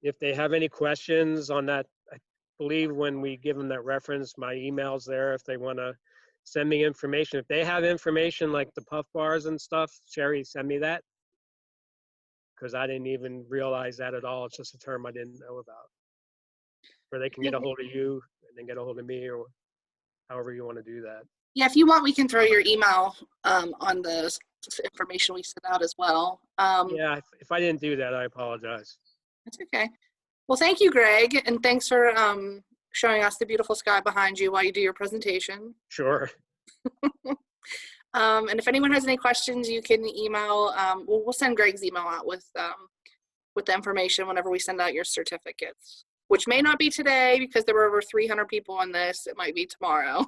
Speaker 1: if they have any questions on that, I believe when we give them that reference, my email's there if they want to send me information. If they have information like the puff bars and stuff, Sherry, send me that, because I didn't even realize that at all. It's just a term I didn't know about. Or they can get a hold of you and then get a hold of me, or however you want to do that.
Speaker 2: Yeah, if you want, we can throw your email on the information we sent out as well.
Speaker 1: Yeah, if I didn't do that, I apologize.
Speaker 2: That's okay. Well, thank you, Greg, and thanks for showing us the beautiful sky behind you while you do your presentation.
Speaker 1: Sure.
Speaker 2: And if anyone has any questions, you can email. We'll send Greg's email out with the information whenever we send out your certificates, which may not be today because there were over 300 people on this. It might be tomorrow.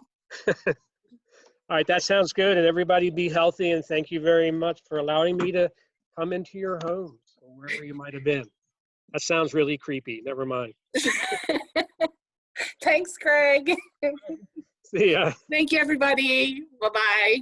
Speaker 1: All right, that sounds good. And everybody be healthy. And thank you very much for allowing me to come into your homes or wherever you might have been. That sounds really creepy. Never mind.
Speaker 2: Thanks, Greg.
Speaker 1: See ya.
Speaker 2: Thank you, everybody. Bye-bye.